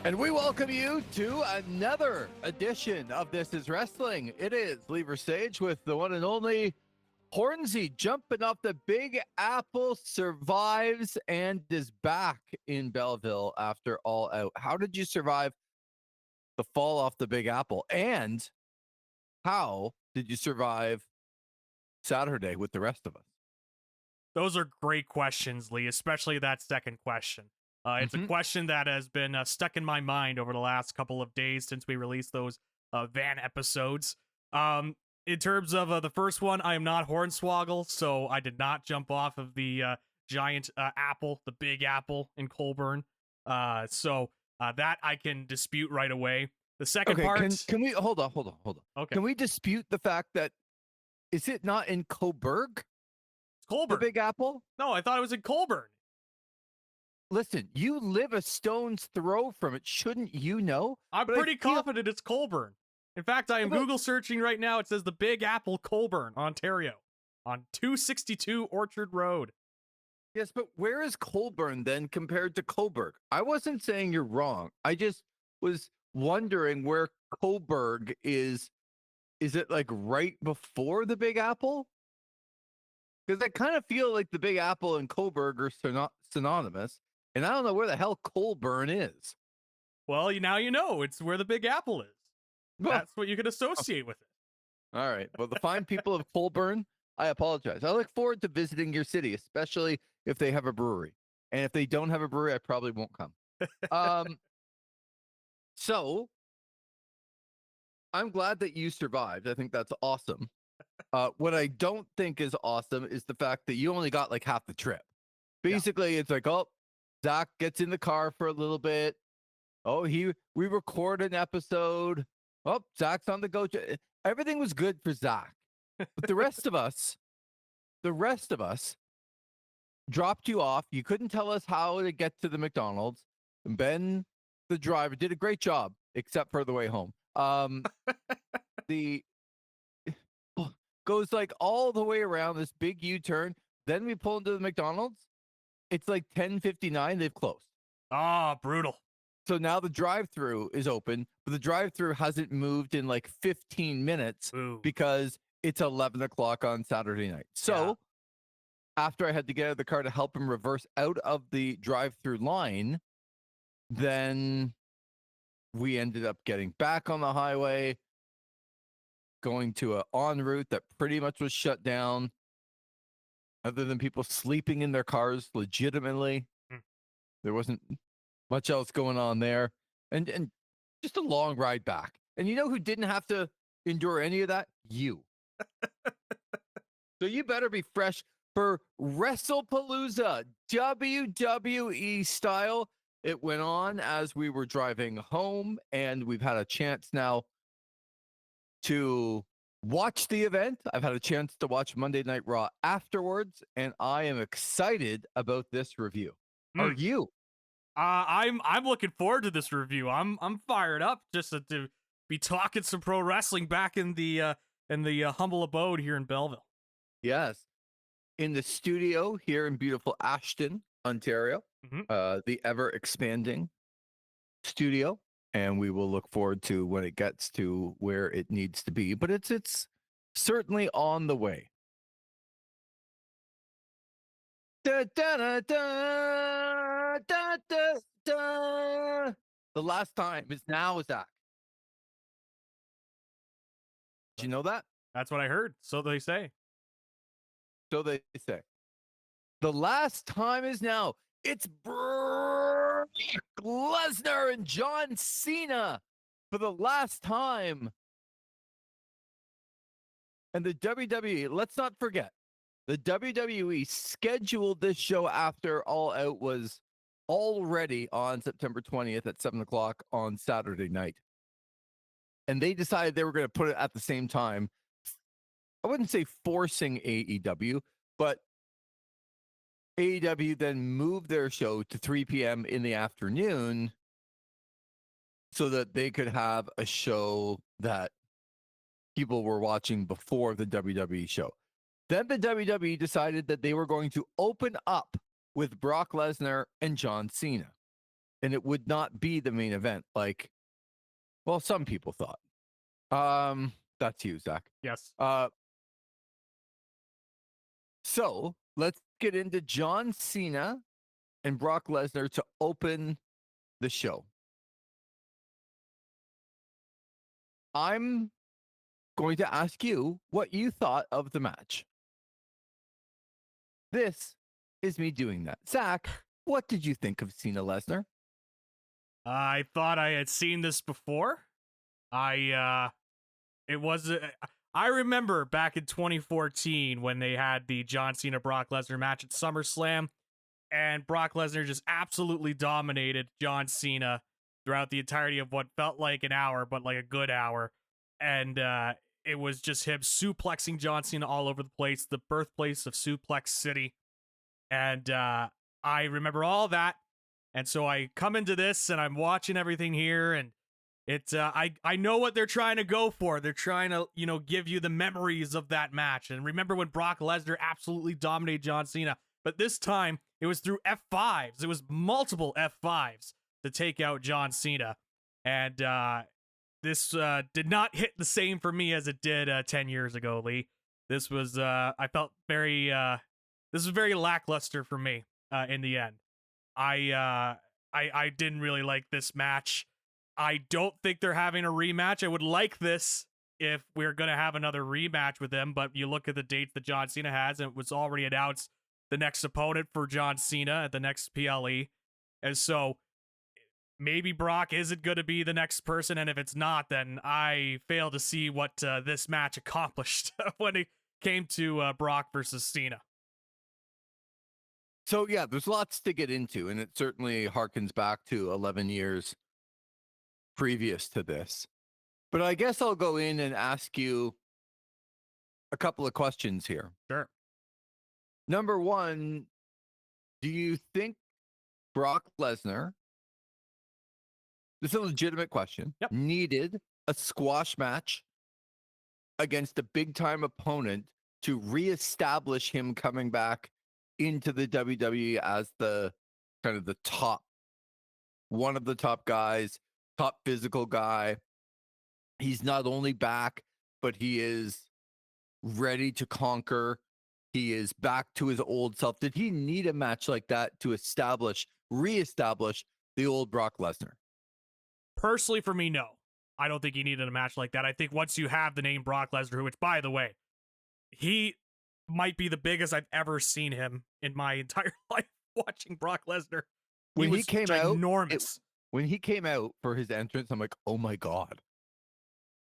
And we welcome you to another edition of This Is Wrestling. It is Lee Versage with the one and only Hornsey jumping off the Big Apple, survives and is back in Belleville after All Out. How did you survive the fall off the Big Apple? And how did you survive Saturday with the rest of us? Those are great questions, Lee, especially that second question. It's a question that has been stuck in my mind over the last couple of days since we released those van episodes. In terms of the first one, I am not Hornswoggle, so I did not jump off of the giant apple, the Big Apple in Colburn. So that I can dispute right away. The second part... Can we... Hold on. Okay. Can we dispute the fact that... Is it not in Coburg? It's Colburn. The Big Apple? No, I thought it was in Colburn. Listen, you live a stone's throw from it. Shouldn't you know? I'm pretty confident it's Colburn. In fact, I am Google searching right now. It says the Big Apple, Colburn, Ontario, on 262 Orchard Road. Yes, but where is Colburn then compared to Coburg? I wasn't saying you're wrong. I just was wondering where Coburg is. Is it like right before the Big Apple? Because I kind of feel like the Big Apple and Coburg are synonymous. And I don't know where the hell Colburn is. Well, now you know. It's where the Big Apple is. That's what you can associate with it. All right. Well, the fine people of Colburn, I apologize. I look forward to visiting your city, especially if they have a brewery. And if they don't have a brewery, I probably won't come. So I'm glad that you survived. I think that's awesome. What I don't think is awesome is the fact that you only got like half the trip. Basically, It's like, oh, Zach gets in the car for a little bit. Oh, we record an episode. Oh, Zach's on the go. Everything was good for Zach. But the rest of us dropped you off. You couldn't tell us how to get to the McDonald's. And Ben, the driver, did a great job, except for the way home. The goes like all the way around this big U-turn. Then we pull into the McDonald's. It's like 10:59. They've closed. Ah, brutal. So now the drive-thru is open, but the drive-thru hasn't moved in like 15 minutes because it's 11 o'clock on Saturday night. So after I had to get out of the car to help him reverse out of the drive-thru line, then we ended up getting back on the highway, going to an en route that pretty much was shut down. Other than people sleeping in their cars legitimately, there wasn't much else going on there. And just a long ride back. And you know who didn't have to endure any of that? You. So you better be fresh for Wrestlepalooza, WWE style. It went on as we were driving home, and we've had a chance now to watch the event. I've had a chance to watch Monday Night Raw afterwards, and I am excited about this review. Are you? I'm looking forward to this review. I'm fired up just to be talking some pro wrestling back in the humble abode here in Belleville. Yes, in the studio here in beautiful Ashton, Ontario, the ever expanding studio. And we will look forward to when it gets to where it needs to be. But it's certainly on the way. Da, da, da, da, da, da, da. The last time is now, Zach. Did you know that? That's what I heard. So they say. So they say. The last time is now. It's Brock Lesnar and John Cena for the last time. And the WWE, let's not forget, the WWE scheduled this show after All Out was already on September 20th at 7 o'clock on Saturday night. And they decided they were going to put it at the same time. I wouldn't say forcing AEW, but AEW then moved their show to 3 p.m. in the afternoon so that they could have a show that people were watching before the WWE show. Then the WWE decided that they were going to open up with Brock Lesnar and John Cena. and it would not be the main event like, well, some people thought. That's you, Zach. Yes. So let's get into John Cena and Brock Lesnar to open the show. I'm going to ask you what you thought of the match. This is me doing that. Zach, what did you think of Cena Lesnar? I thought I had seen this before. I remember back in 2014 when they had the John Cena Brock Lesnar match at SummerSlam, and Brock Lesnar just absolutely dominated John Cena throughout the entirety of what felt like an hour, but like a good hour. And it was just him suplexing John Cena all over the place, the birthplace of Suplex City. And I remember all that. And so I come into this and I'm watching everything here, and it's I know what they're trying to go for. They're trying to, give you the memories of that match. And remember when Brock Lesnar absolutely dominated John Cena, but this time it was through F5s. It was multiple F5s to take out John Cena. And this did not hit the same for me as it did 10 years ago, Lee. This was I felt very this was very lackluster for me in the end. I didn't really like this match. I don't think they're having a rematch. I would like this if we're going to have another rematch with them, but you look at the dates that John Cena has, and it was already announced the next opponent for John Cena at the next PLE. And so maybe Brock isn't going to be the next person, and if it's not, then I fail to see what this match accomplished when it came to Brock versus Cena. So, yeah, there's lots to get into, and it certainly harkens back to 11 years previous to this. But I guess I'll go in and ask you a couple of questions here. Sure. Number one, do you think Brock Lesnar, this is a legitimate question, needed a squash match against a big-time opponent to reestablish him coming back into the WWE as the kind of the top, one of the top guys, top physical guy? He's not only back, but he is ready to conquer. He is back to his old self. Did he need a match like that to reestablish the old Brock Lesnar? Personally, for me, no. I don't think he needed a match like that. I think once you have the name Brock Lesnar, which, by the way, he might be the biggest I've ever seen him in my entire life watching Brock Lesnar. When he came out, enormous. When he came out for his entrance, I'm like, oh my God.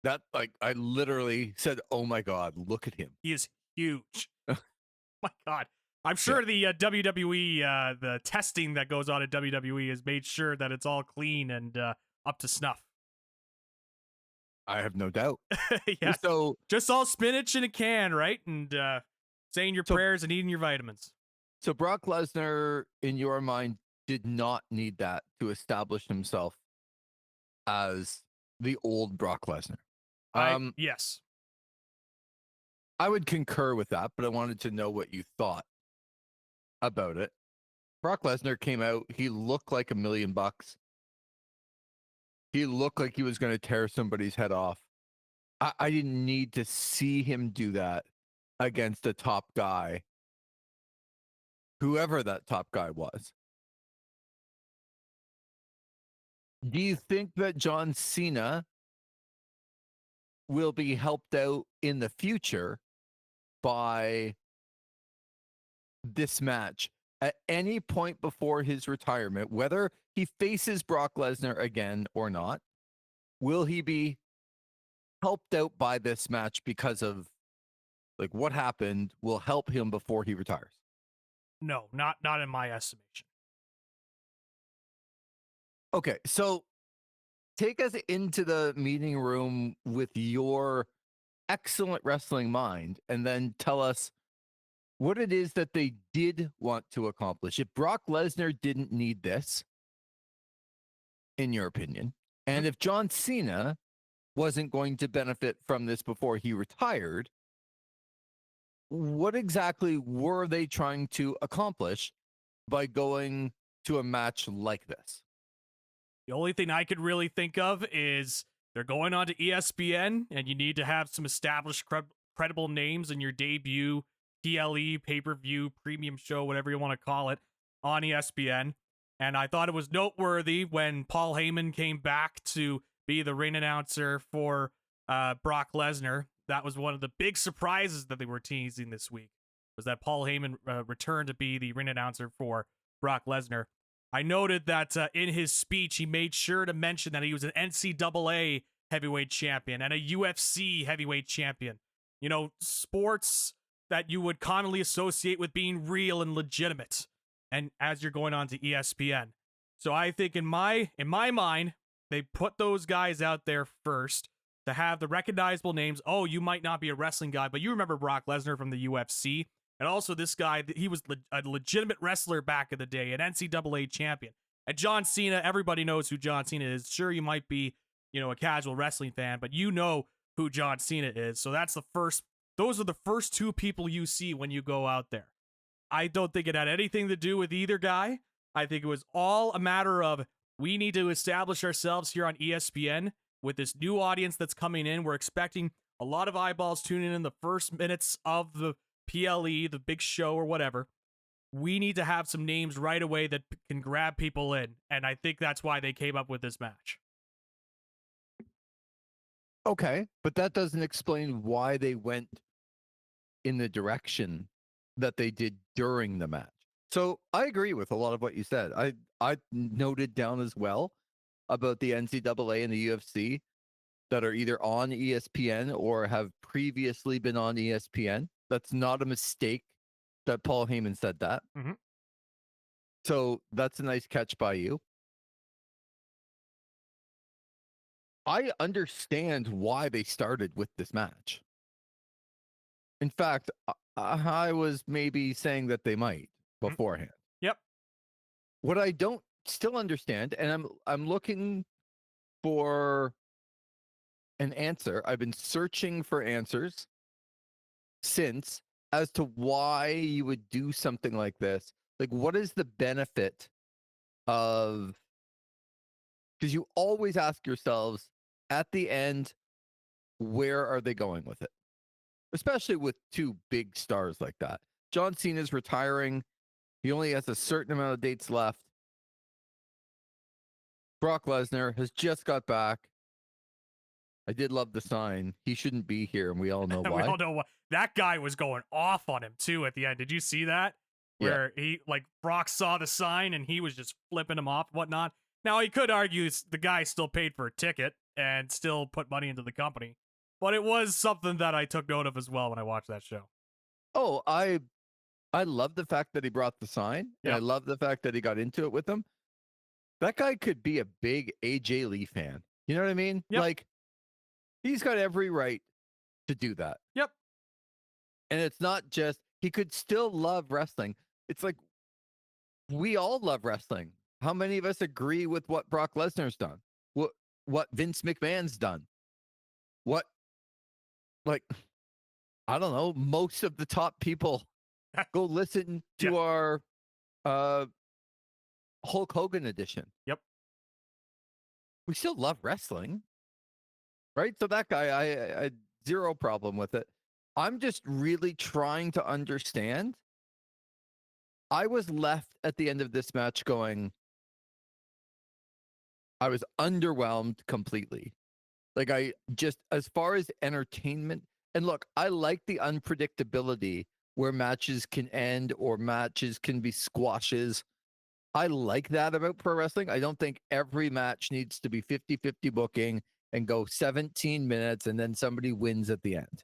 That, like, I literally said, oh my God, look at him. He is huge. My God. I'm sure the WWE, the testing that goes on at WWE has made sure that it's all clean and up to snuff. I have no doubt. Yeah. So just all spinach in a can, right? And saying your prayers and eating your vitamins. So Brock Lesnar, in your mind, did not need that to establish himself as the old Brock Lesnar. Yes. I would concur with that, but I wanted to know what you thought about it. Brock Lesnar came out. He looked like $1 million. He looked like he was going to tear somebody's head off. I didn't need to see him do that against a top guy, whoever that top guy was. Do you think that John Cena will be helped out in the future by this match at any point before his retirement, whether he faces Brock Lesnar again or not? Will he be helped out by this match because of like what happened will help him before he retires? No, not in my estimation. Okay, so take us into the meeting room with your excellent wrestling mind and then tell us what it is that they did want to accomplish. If Brock Lesnar didn't need this, in your opinion, and if John Cena wasn't going to benefit from this before he retired, what exactly were they trying to accomplish by going to a match like this? The only thing I could really think of is they're going on to ESPN, and you need to have some established credible names in your debut PLE, pay-per-view, premium show, whatever you want to call it, on ESPN. And I thought it was noteworthy when Paul Heyman came back to be the ring announcer for Brock Lesnar. That was one of the big surprises that they were teasing this week, was that Paul Heyman returned to be the ring announcer for Brock Lesnar. I noted that in his speech, he made sure to mention that he was an NCAA heavyweight champion and a UFC heavyweight champion. You know, sports that you would commonly associate with being real and legitimate. And as you're going on to ESPN. So I think in my mind, they put those guys out there first to have the recognizable names. Oh, you might not be a wrestling guy, but you remember Brock Lesnar from the UFC. And also this guy, he was a legitimate wrestler back in the day, an NCAA champion. And John Cena, everybody knows who John Cena is. Sure, you might be, a casual wrestling fan, but you know who John Cena is. So those are the first two people you see when you go out there. I don't think it had anything to do with either guy. I think it was all a matter of, we need to establish ourselves here on ESPN with this new audience that's coming in. We're expecting a lot of eyeballs tuning in the first minutes of the PLE, the big show or whatever. We need to have some names right away that can grab people in. And I think that's why they came up with this match. Okay, but that doesn't explain why they went in the direction that they did during the match. So I agree with a lot of what you said. I noted down as well about the NCAA and the UFC that are either on ESPN or have previously been on ESPN. That's not a mistake that Paul Heyman said that. Mm-hmm. So that's a nice catch by you. I understand why they started with this match. In fact, I was maybe saying that they might beforehand. Yep. What I don't still understand, and I'm looking for an answer. I've been searching for answers since as to why you would do something like this. Like, what is the benefit of, because you always ask yourselves at the end, where are they going with it? Especially with two big stars like that. John Cena's retiring. He only has a certain amount of dates left. Brock Lesnar has just got back. I did love the sign. He shouldn't be here, and we all know why. We all know why. That guy was going off on him, too, at the end. Did you see that? Where Brock saw the sign, and he was just flipping him off and whatnot. Now, he could argue the guy still paid for a ticket and still put money into the company. But it was something that I took note of as well when I watched that show. Oh, I love the fact that he brought the sign. Yep. And I love the fact that he got into it with them. That guy could be a big AJ Lee fan. You know what I mean? Yep. Like, he's got every right to do that. Yep. And it's not just, he could still love wrestling. It's like, we all love wrestling. How many of us agree with what Brock Lesnar's done? What Vince McMahon's done? I don't know, most of the top people go listen to our Hulk Hogan edition. Yep. We still love wrestling, right? So that guy, I had zero problem with it. I'm just really trying to understand. I was left at the end of this match going, I was underwhelmed completely. Like, as far as entertainment, and look, I like the unpredictability where matches can end or matches can be squashes. I like that about pro wrestling. I don't think every match needs to be 50-50 booking and go 17 minutes and then somebody wins at the end.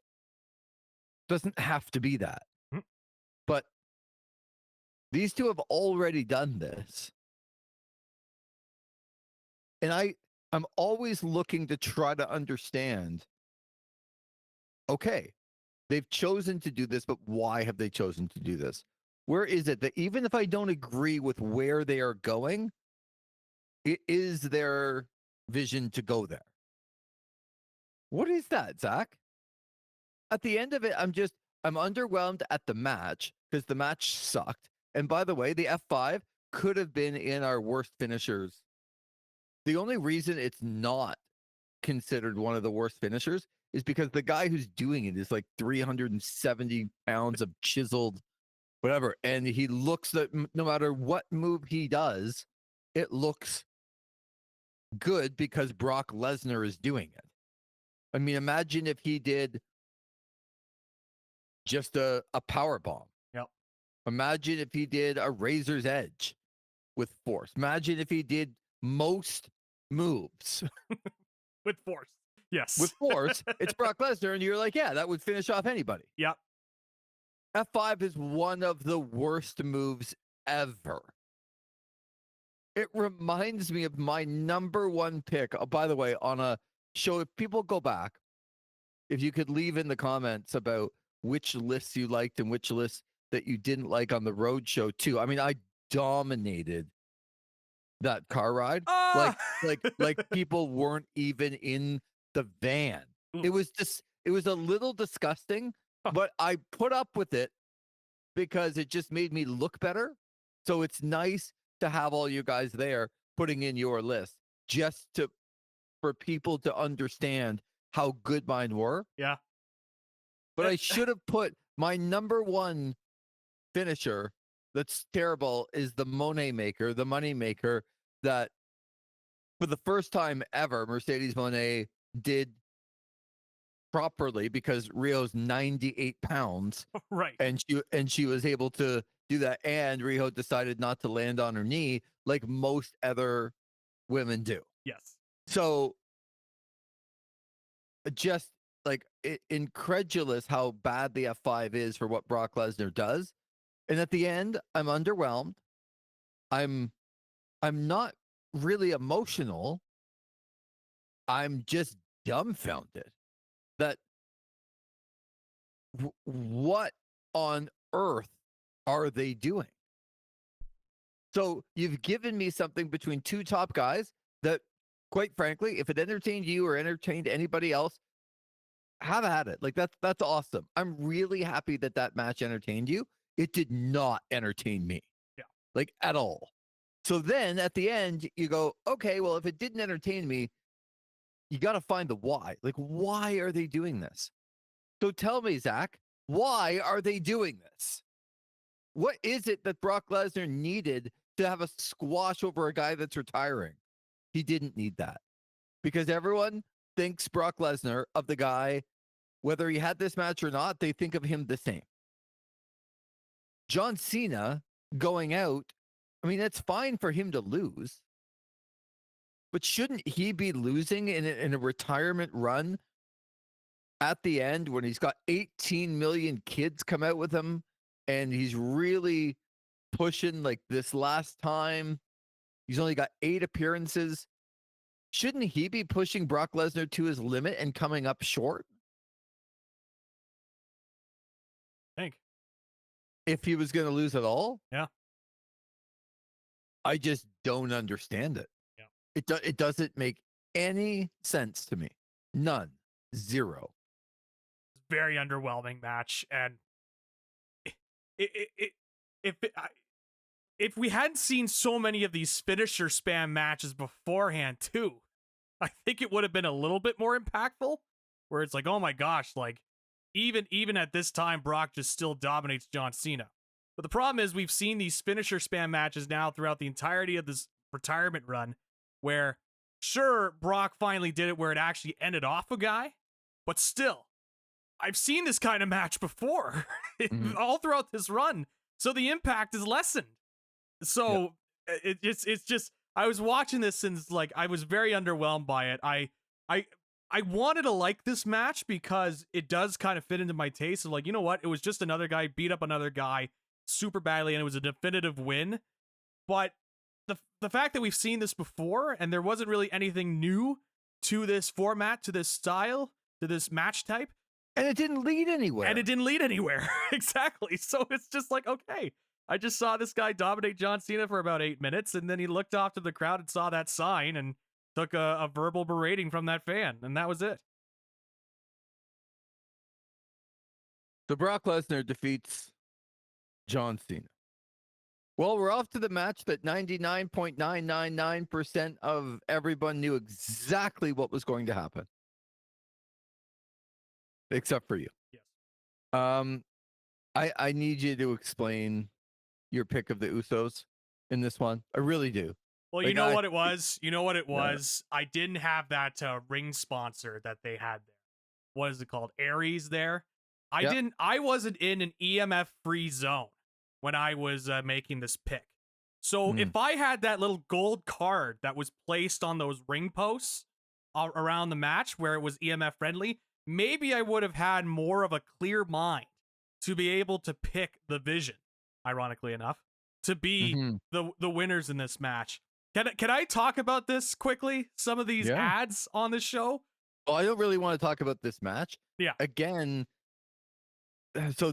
Doesn't have to be that. Mm-hmm. But these two have already done this. And I'm always looking to try to understand, okay, they've chosen to do this, but why have they chosen to do this? Where is it that even if I don't agree with where they are going, it is their vision to go there? What is that, Zach? At the end of it, I'm underwhelmed at the match because the match sucked. And by the way, the F5 could have been in our worst finishers The only reason it's not considered one of the worst finishers is because the guy who's doing it is like 370 pounds of chiseled whatever. And he looks that no matter what move he does, it looks good because Brock Lesnar is doing it. I mean, imagine if he did just a power bomb. Yep. Imagine if he did a razor's edge with force. Imagine if he did most moves with force. Yes. With force. It's Brock Lesnar, and you're like, yeah, that would finish off anybody. Yep. F5 is one of the worst moves ever. It reminds me of my number one pick. Oh, by the way, on a show, if people go back, if you could leave in the comments about which lists you liked and which lists that you didn't like on the road show too. I mean, I dominated that car ride. Like people weren't even in the van. It was a little disgusting, but I put up with it because it just made me look better. So it's nice to have all you guys there putting in your list just for people to understand how good mine were. Yeah. But I should have put my number one finisher that's terrible is the Monet Maker, the money maker that for the first time ever, Mercedes Monet did properly because Rio's 98 pounds. Right. And she was able to do that. And Rio decided not to land on her knee like most other women do. Yes. So just like incredulous how bad the F5 is for what Brock Lesnar does. And at the end, I'm underwhelmed. I'm not really emotional. I'm just dumbfounded that what on earth are they doing? So you've given me something between two top guys that, quite frankly, if it entertained you or entertained anybody else, have at it. Like that's awesome. I'm really happy that match entertained you. It did not entertain me. Yeah. Like at all. So then at the end you go, okay, well, if it didn't entertain me, you got to find the why. Like, why are they doing this? So tell me, Zach, why are they doing this? What is it that Brock Lesnar needed to have a squash over a guy that's retiring? He didn't need that because everyone thinks Brock Lesnar of the guy, whether he had this match or not, they think of him the same. John Cena going out, I mean, it's fine for him to lose, but shouldn't he be losing in a retirement run at the end when he's got 18 million kids come out with him and he's really pushing like this last time? He's only got 8 appearances. Shouldn't he be pushing Brock Lesnar to his limit and coming up short? I think. If he was going to lose at all? Yeah. I just don't understand it. Yeah. It doesn't make any sense to me. None. Zero. Very underwhelming match. And if we hadn't seen so many of these finisher spam matches beforehand too, I think it would have been a little bit more impactful, where it's like, oh my gosh, like even at this time, Brock just still dominates John Cena. But the problem is we've seen these finisher spam matches now throughout the entirety of this retirement run, where sure, Brock finally did it where it actually ended off a guy, but still, I've seen this kind of match before all throughout this run. So the impact is lessened. So it's just, I was watching this and like, I was very underwhelmed by it. I wanted to like this match because it does kind of fit into my taste of like, you know what? It was just another guy beat up another guy super badly and it was a definitive win. But the fact that we've seen this before and there wasn't really anything new to this format, to this style, to this match type. And it didn't lead anywhere. Exactly. So it's just like, okay, I just saw this guy dominate John Cena for about 8 minutes, and then he looked off to the crowd and saw that sign and took a verbal berating from that fan, and that was it. So Brock Lesnar defeats John Cena. Well, we're off to the match that 99.999% of everyone knew exactly what was going to happen. Except for you. Yes. I need you to explain your pick of the Usos in this one. I really do. Well, you know what it was? You know what it was? I didn't have that ring sponsor that they had there. What is it called? Aries there. I wasn't in an EMF free zone when I was making this pick. So if I had that little gold card that was placed on those ring posts around the match where it was EMF friendly, maybe I would have had more of a clear mind to be able to pick the Vision, ironically enough, to be the winners in this match. Can I talk about this quickly? Some of these ads on the show? Well, I don't really want to talk about this match. Yeah. Again, so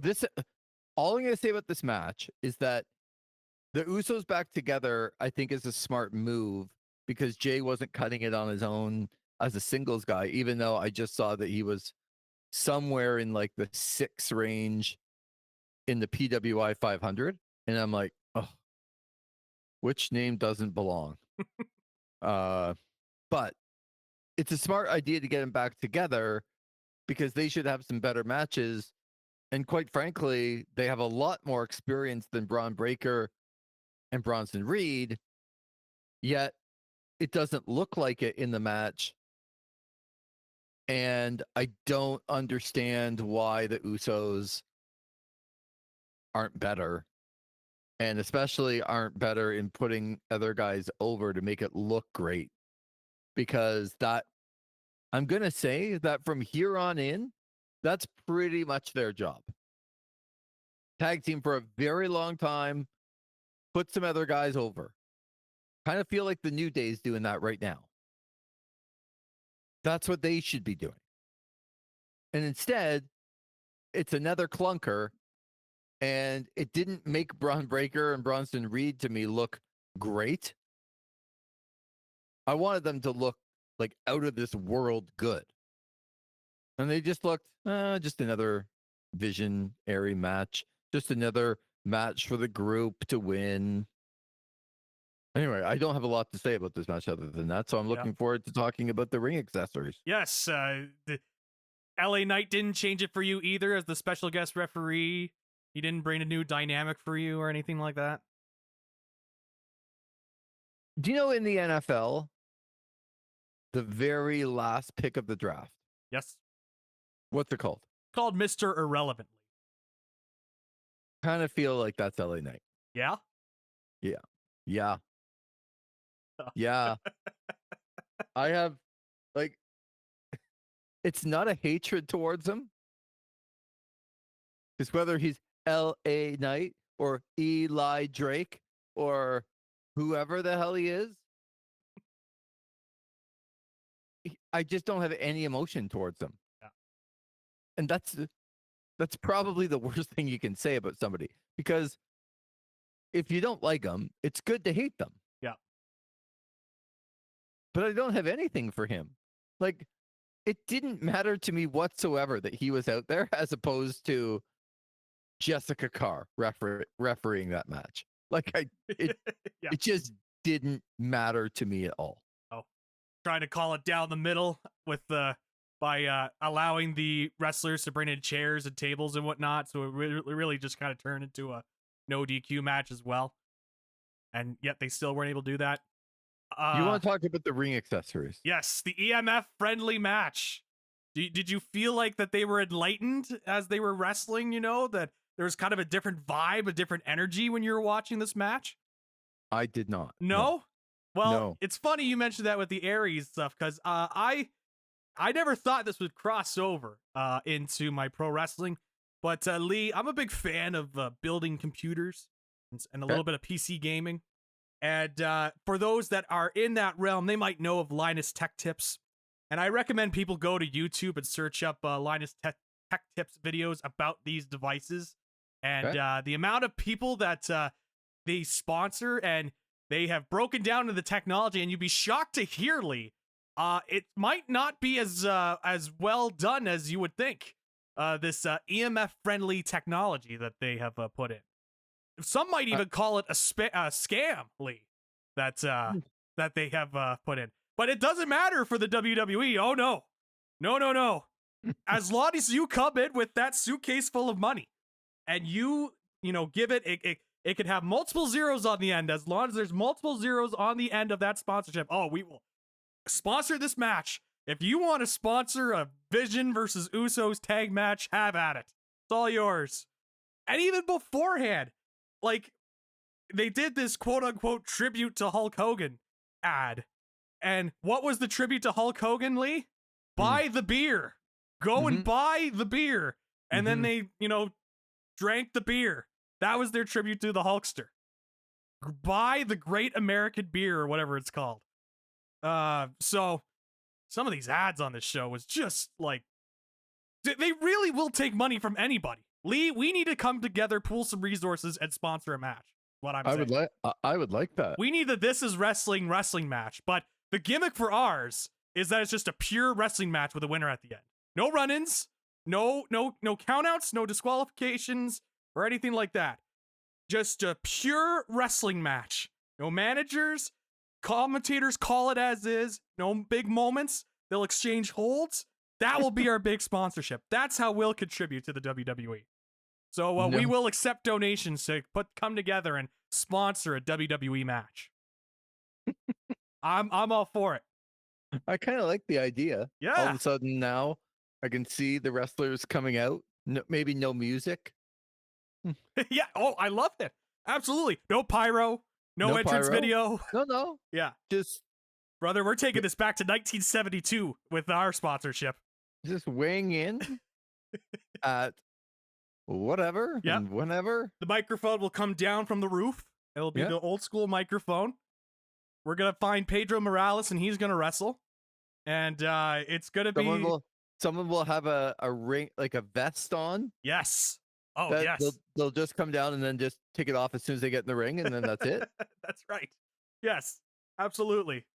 all I'm going to say about this match is that the Usos back together, I think, is a smart move because Jay wasn't cutting it on his own as a singles guy, even though I just saw that he was somewhere in like the 6 range in the PWI 500. And I'm like, oh, which name doesn't belong? But it's a smart idea to get them back together because they should have some better matches. And quite frankly, they have a lot more experience than Braun Breaker and Bronson Reed, yet it doesn't look like it in the match. And I don't understand why the Usos aren't better, and especially aren't better in putting other guys over to make it look great. Because I'm going to say that from here on in, that's pretty much their job. Tag team for a very long time, put some other guys over. Kind of feel like the New Day's doing that right now. That's what they should be doing. And instead, it's another clunker, and it didn't make Braun Breaker and Bronson Reed to me look great. I wanted them to look like out of this world good. And they just looked, just another visionary match. Just another match for the group to win. Anyway, I don't have a lot to say about this match other than that, so I'm looking forward to talking about the ring accessories. Yes, the LA Knight didn't change it for you either as the special guest referee. He didn't bring a new dynamic for you or anything like that? Do you know in the NFL, the very last pick of the draft? Yes. What's it called? Called Mr. Irrelevantly. Kind of feel like that's LA Knight. Yeah? Yeah. Yeah. Yeah. I have, like, it's not a hatred towards him. It's whether he's L.A. Knight or Eli Drake or whoever the hell he is. I just don't have any emotion towards him. Yeah. And that's probably the worst thing you can say about somebody, because if you don't like them, it's good to hate them. Yeah. But I don't have anything for him. Like, it didn't matter to me whatsoever that he was out there as opposed to Jessica Carr refereeing that match. Like, it just didn't matter to me at all. Oh, trying to call it down the middle with by allowing the wrestlers to bring in chairs and tables and whatnot. So it really just kind of turned into a no DQ match as well. And yet they still weren't able to do that. You want to talk about the ring accessories? Yes, the EMF friendly match. Did you feel like that they were enlightened as they were wrestling? You know, that there was kind of a different vibe, a different energy when you were watching this match? I did not. No? Well, no. It's funny you mentioned that with the Aries stuff, because I never thought this would cross over into my pro wrestling. But Lee, I'm a big fan of building computers and a little bit of PC gaming. And for those that are in that realm, they might know of Linus Tech Tips. And I recommend people go to YouTube and search up Linus Tech Tips videos about these devices. And the amount of people that they sponsor, and they have broken down into the technology, and you'd be shocked to hear, Lee, it might not be as well done as you would think. This EMF-friendly technology that they have put in. some might even call it a scam, Lee, that they have put in. But it doesn't matter for the WWE. Oh no, no. As long as you come in with that suitcase full of money, and you give it could have multiple zeros on the end. As long as there's multiple zeros on the end of that sponsorship, oh, we will sponsor this match. If you want to sponsor a Vision versus Usos tag match, have at it. It's all yours. And even beforehand, like, they did this quote-unquote tribute to Hulk Hogan ad. And what was the tribute to Hulk Hogan, Lee? Buy the beer. Go and buy the beer. And then they, drank the beer. That was their tribute to the Hulkster. Buy the Great American Beer, or whatever it's called. So some of these ads on this show was just like, they really will take money from anybody. Lee, we need to come together, pool some resources, and sponsor a match. What I'm saying. I would like that. We need the This Is Wrestling match, but the gimmick for ours is that it's just a pure wrestling match with a winner at the end. No run-ins, no countouts, no disqualifications, or anything like that. Just a pure wrestling match. No managers, commentators call it as is. No big moments. They'll exchange holds. That will be our big sponsorship. That's how we'll contribute to the WWE. So we will accept donations to come together and sponsor a WWE match. I'm all for it. I kind of like the idea. Yeah. All of a sudden now I can see the wrestlers coming out. No, maybe no music. Yeah. Oh, I love it. Absolutely. No pyro. No entrance video. No. Yeah. Just, brother, we're taking this back to 1972 with our sponsorship. Just weighing in at whatever and whenever. The microphone will come down from the roof. It'll be the old school microphone. We're going to find Pedro Morales and he's going to wrestle. And it's going to be... Someone will have a ring, like a vest on. Yes. Oh, yes. They'll just come down and then just take it off as soon as they get in the ring, and then that's it. That's right. Yes, absolutely.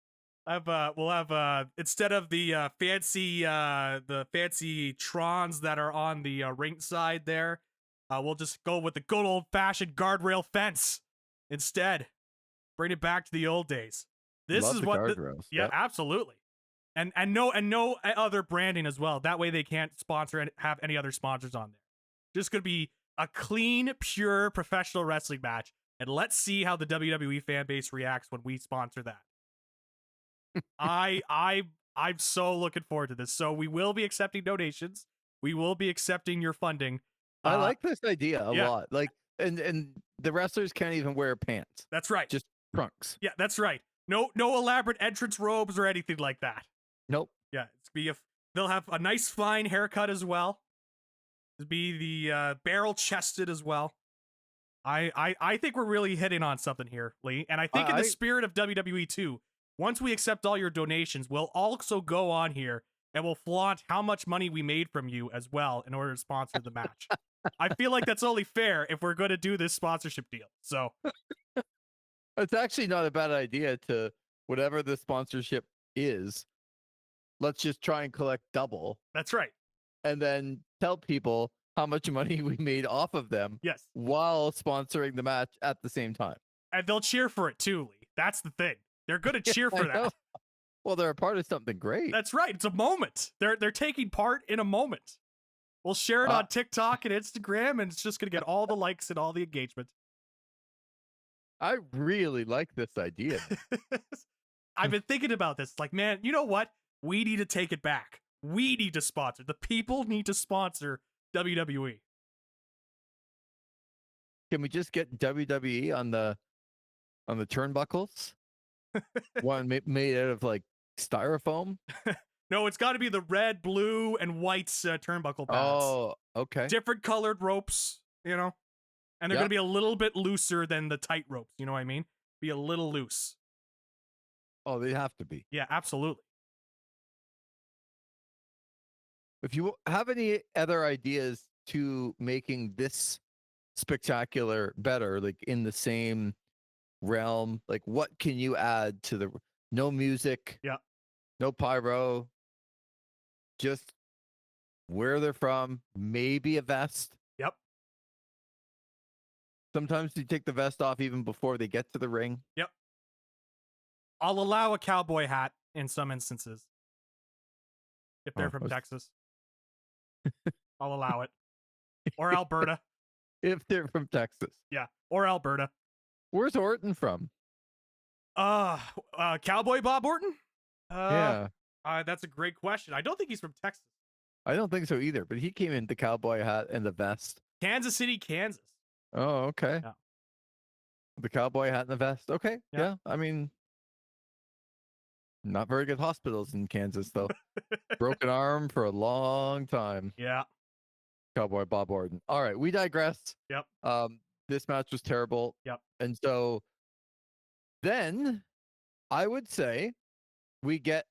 We'll have instead of the fancy Trons that are on the ring side there, we'll just go with the good old fashioned guardrail fence instead. Bring it back to the old days. This Love is the what guardrails. Yeah, absolutely. And no other branding as well. That way they can't sponsor and have any other sponsors on there. Just gonna be a clean, pure professional wrestling match. And let's see how the WWE fan base reacts when we sponsor that. I'm so looking forward to this. So we will be accepting donations. We will be accepting your funding. I like this idea a lot. Like, and the wrestlers can't even wear pants. That's right. Just trunks. Yeah, that's right. No elaborate entrance robes or anything like that. Nope. Yeah, they'll have a nice fine haircut as well. It'll be the barrel chested as well. I think we're really hitting on something here, Lee. And I think in the spirit of WWE too, once we accept all your donations, we'll also go on here and we'll flaunt how much money we made from you as well in order to sponsor the match. I feel like that's only fair if we're going to do this sponsorship deal. So it's actually not a bad idea to whatever the sponsorship is. Let's just try and collect double. That's right. And then tell people how much money we made off of them. Yes. While sponsoring the match at the same time. And they'll cheer for it too, Lee. That's the thing. They're going to cheer for that. Well, they're a part of something great. That's right. It's a moment. They're taking part in a moment. We'll share it on TikTok and Instagram, and it's just going to get all the likes and all the engagement. I really like this idea. I've been thinking about this. Like, man, you know what? We need to take it back. We need to sponsor. The people need to sponsor WWE. Can we just get WWE on the turnbuckles? One made out of like styrofoam? No, it's got to be the red, blue, and white turnbuckle pads. Oh, okay. Different colored ropes, and they're going to be a little bit looser than the tight ropes. You know what I mean? Be a little loose. Oh, they have to be. Yeah, absolutely. If you have any other ideas to making this spectacular better, like in the same realm, like what can you add to the no music? Yeah. No pyro. Just where they're from, maybe a vest. Yep. Sometimes you take the vest off even before they get to the ring. Yep. I'll allow a cowboy hat in some instances. If they're from Texas. I'll allow it. Or Alberta. If they're from Texas. Yeah. Or Alberta. Where's Orton from? Cowboy Bob Orton? Yeah. That's a great question. I don't think he's from Texas. I don't think so either, but he came in the cowboy hat and the vest. Kansas City, Kansas. Oh, okay. Yeah. The cowboy hat and the vest. Okay. Yeah. I mean, not very good hospitals in Kansas, though. Broken arm for a long time. Yeah. Cowboy Bob Orton. All right. We digress. Yep. This match was terrible. Yep. And so then I would say we get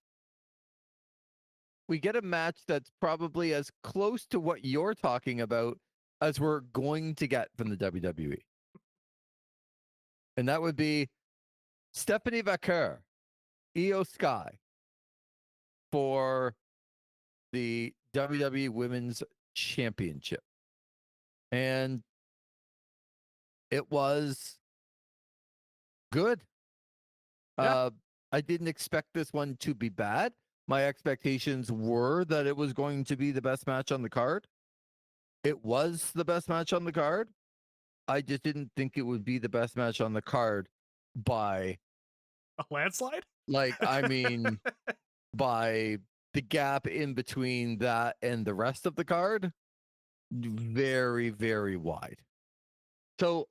a match that's probably as close to what you're talking about as we're going to get from the WWE. And that would be Stephanie Vaquer, Io Sky, for the WWE Women's Championship. And it was good. Yeah. I didn't expect this one to be bad. My expectations were that it was going to be the best match on the card. It was the best match on the card. I just didn't think it would be the best match on the card by a landslide. Like, I mean, by the gap in between that and the rest of the card, very, very wide. So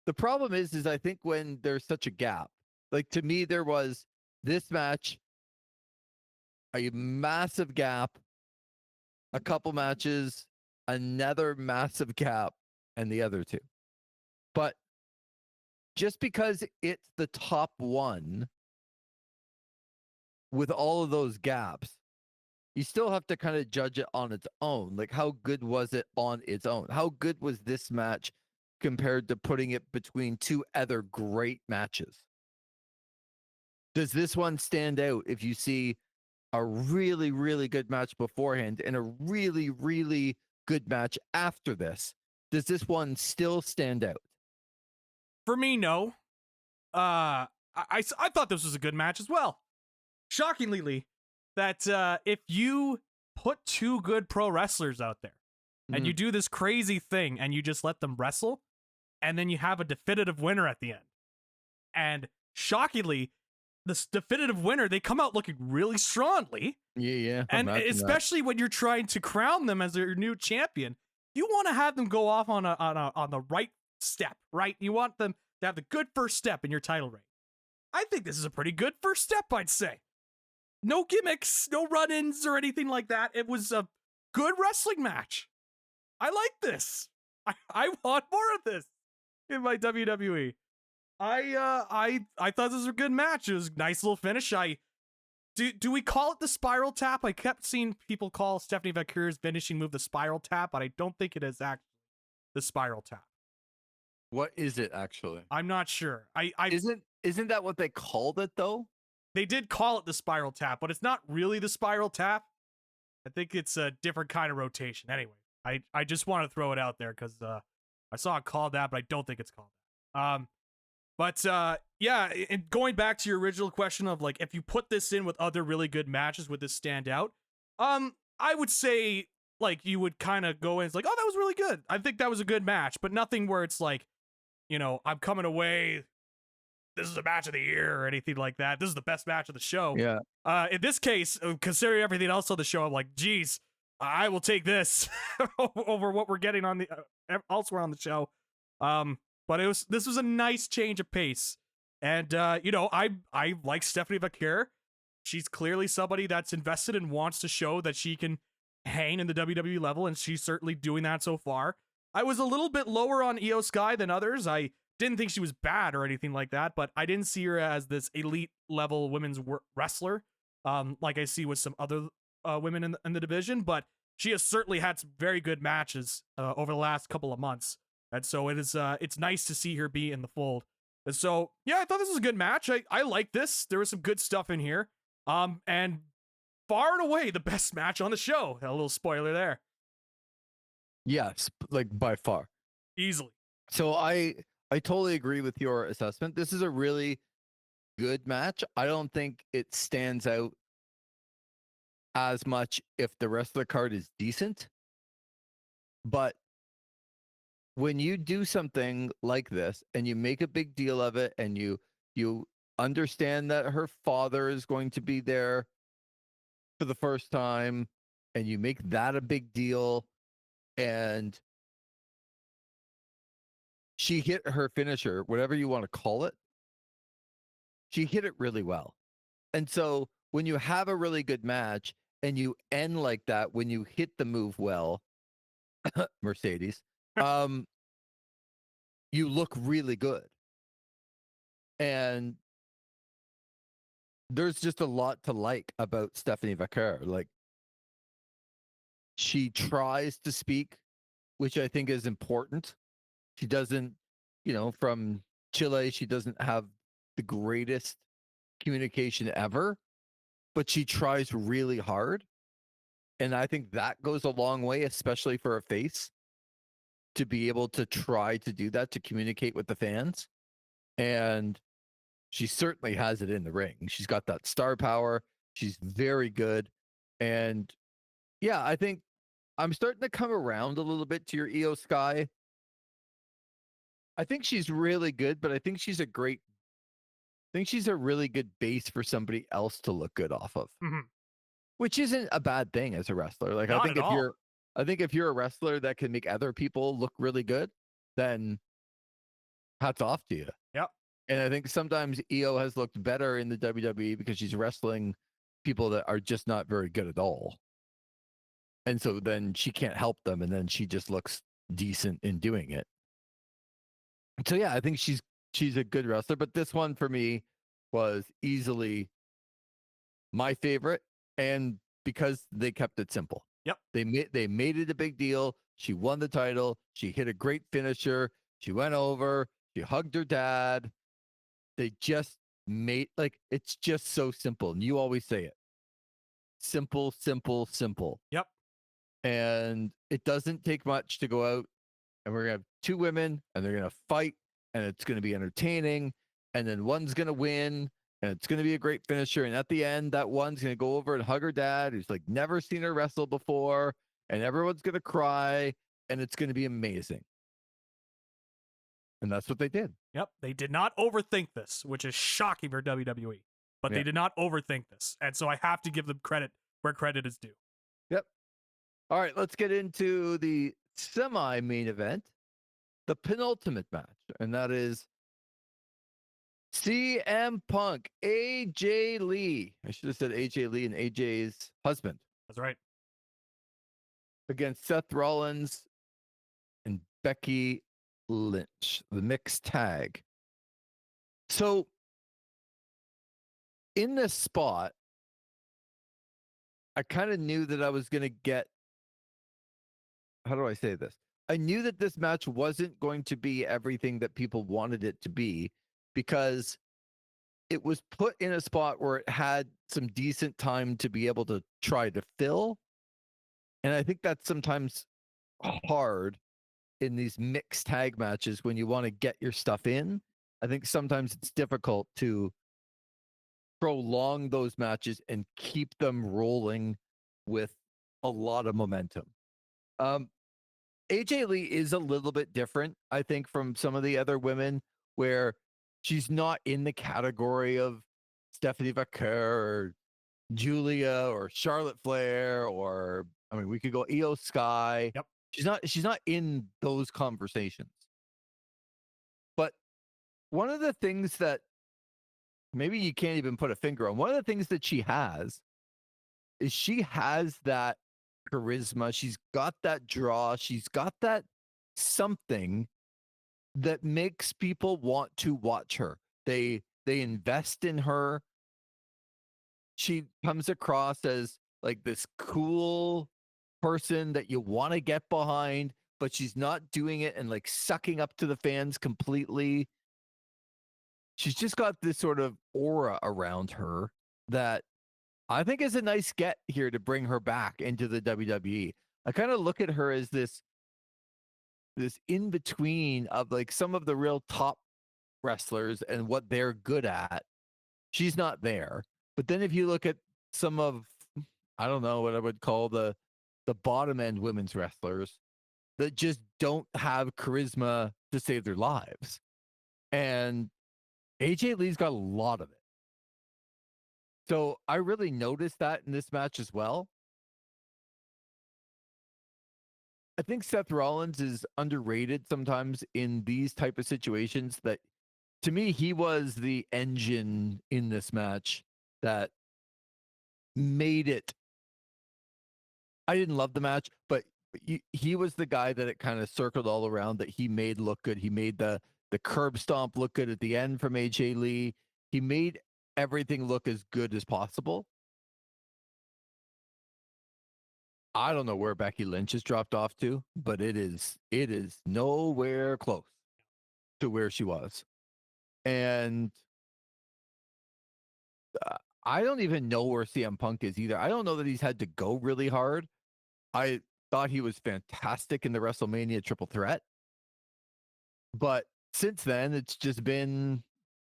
the problem is I think when there's such a gap, like to me, there was this match, a massive gap, a couple matches, another massive gap, and the other two. But just because it's the top one with all of those gaps, you still have to kind of judge it on its own. Like, how good was it on its own? How good was this match compared to putting it between two other great matches? Does this one stand out if you see a really, really good match beforehand and a really, really good match after this? Does this one still stand out? For me, no. I thought this was a good match as well. Shockingly, Lee, that if you put two good pro wrestlers out there and you do this crazy thing and you just let them wrestle and then you have a definitive winner at the end. And shockingly, this definitive winner, they come out looking really strongly. Yeah. And especially when you're trying to crown them as your new champion, you want to have them go off on the right step, right? You want them to have the good first step in your title reign. I think this is a pretty good first step, I'd say. No gimmicks, no run-ins or anything like that. It was a good wrestling match. I like this. I want more of this in my WWE. I thought this was a good match. It was a nice little finish. Do we call it the spiral tap? I kept seeing people call Stephanie Vaquer's finishing move the spiral tap, but I don't think it is actually the spiral tap. What is it actually? I'm not sure. Isn't that what they called it though? They did call it the spiral tap, but it's not really the spiral tap. I think it's a different kind of rotation. Anyway, I just want to throw it out there because I saw it called that, but I don't think it's called that. Yeah, and going back to your original question of like, if you put this in with other really good matches, would this stand out? I would say like you would kind of go in, it's like, oh, that was really good. I think that was a good match, but nothing where it's like, you know, I'm coming away, this is a match of the year or anything like that. This is the best match of the show. Yeah. In this case, considering everything else on the show, I'm like, geez, I will take this over what we're getting on the elsewhere on the show. But this was a nice change of pace. And, you know, I like Stephanie Vaquer. She's clearly somebody that's invested and wants to show that she can hang in the WWE level, and she's certainly doing that so far. I was a little bit lower on Io Sky than others. I didn't think she was bad or anything like that, but I didn't see her as this elite level women's wrestler, like I see with some other women in the division. But she has certainly had some very good matches over the last couple of months. And so it's nice to see her be in the fold. And so, yeah, I thought this was a good match. I like this. There was some good stuff in here. And far and away the best match on the show. A little spoiler there. Yes, like by far. Easily. So I totally agree with your assessment. This is a really good match. I don't think it stands out as much if the rest of the card is decent, but when you do something like this and you make a big deal of it and you understand that her father is going to be there for the first time and you make that a big deal and she hit her finisher, whatever you want to call it, she hit it really well. And so when you have a really good match and you end like that, when you hit the move well, Mercedes, um, you look really good. And there's just a lot to like about Stephanie Vaquer. Like she tries to speak, which I think is important. She doesn't, from Chile, she doesn't have the greatest communication ever, but she tries really hard. And I think that goes a long way, especially for a face, to be able to try to do that, to communicate with the fans. And she certainly has it in the ring. She's got that star power. She's very good. And yeah, I think I'm starting to come around a little bit to your Io Sky. I think she's really good, but I think she's a really good base for somebody else to look good off of, which isn't a bad thing as a wrestler. Like Not at all. I think if you're a wrestler that can make other people look really good, then hats off to you. Yep. And I think sometimes Io has looked better in the WWE because she's wrestling people that are just not very good at all. And so then she can't help them, and then she just looks decent in doing it. So yeah, I think she's a good wrestler, but this one for me was easily my favorite, and because they kept it simple. Yep. They made it a big deal. She won the title. She hit a great finisher. She went over. She hugged her dad. They just made it's just so simple. And you always say it. Simple, simple, simple. Yep. And it doesn't take much to go out and we're gonna have two women and they're gonna fight and it's gonna be entertaining. And then one's gonna win and it's gonna be a great finisher. And at the end, that one's gonna go over and hug her dad, who's like never seen her wrestle before, and everyone's gonna cry, and it's gonna be amazing. And that's what they did. Yep. They did not overthink this, which is shocking for WWE. But they did not overthink this. And so I have to give them credit where credit is due. Yep. All right, let's get into the semi-main event, the penultimate match, and that is CM Punk, AJ Lee. I should have said AJ Lee and AJ's husband. That's right. Against Seth Rollins and Becky Lynch, the mixed tag. So in this spot, I kind of knew that I was going to get, how do I say this? I knew that this match wasn't going to be everything that people wanted it to be because it was put in a spot where it had some decent time to be able to try to fill. And I think that's sometimes hard in these mixed tag matches when you want to get your stuff in. I think sometimes it's difficult to prolong those matches and keep them rolling with a lot of momentum. AJ Lee is a little bit different, I think, from some of the other women where she's not in the category of Stephanie Vaquer or Julia or Charlotte Flair or, I mean, we could go Io Sky. Yep. She's not in those conversations. But one of the things that maybe you can't even put a finger on, one of the things that she has is she has that charisma. She's got that draw. She's got that something that makes people want to watch her. They invest in her. She comes across as like this cool person that you want to get behind, but she's not doing it and like sucking up to the fans completely. She's just got this sort of aura around her that I think is a nice get here to bring her back into the WWE. I kind of look at her as this this in between of like some of the real top wrestlers and what they're good at. She's not there. But then if you look at some of, I don't know what I would call the bottom end women's wrestlers that just don't have charisma to save their lives. And AJ Lee's got a lot of it. So I really noticed that in this match as well. I think Seth Rollins is underrated sometimes in these type of situations. That to me, he was the engine in this match that made it. I didn't love the match, but he was the guy that it kind of circled all around, that he made look good. He made the curb stomp look good at the end from AJ Lee. He made everything look as good as possible. I don't know where Becky Lynch has dropped off to, but it is nowhere close to where she was. And I don't even know where CM Punk is either. I don't know that he's had to go really hard. I thought he was fantastic in the WrestleMania triple threat. But since then, it's just been,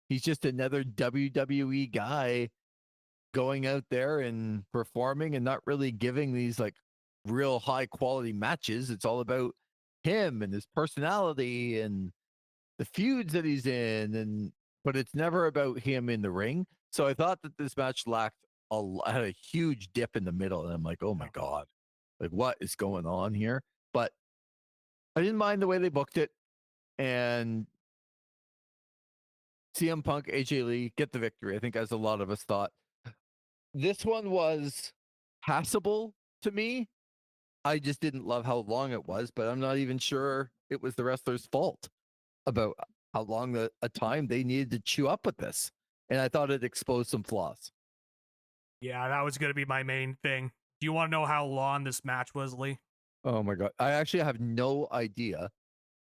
he's just another WWE guy going out there and performing and not really giving these like real high quality matches. It's all about him and his personality and the feuds that he's in, and but it's never about him in the ring. So I thought that this match lacked had a huge dip in the middle, and I'm like, oh my god, like what is going on here? But I didn't mind the way they booked it, and CM Punk, AJ Lee get the victory. I think, as a lot of us thought, this one was passable to me. I just didn't love how long it was, but I'm not even sure it was the wrestler's fault about how long a time they needed to chew up with this. And I thought it exposed some flaws. Yeah, that was going to be my main thing. Do you want to know how long this match was, Lee? Oh my God. I actually have no idea.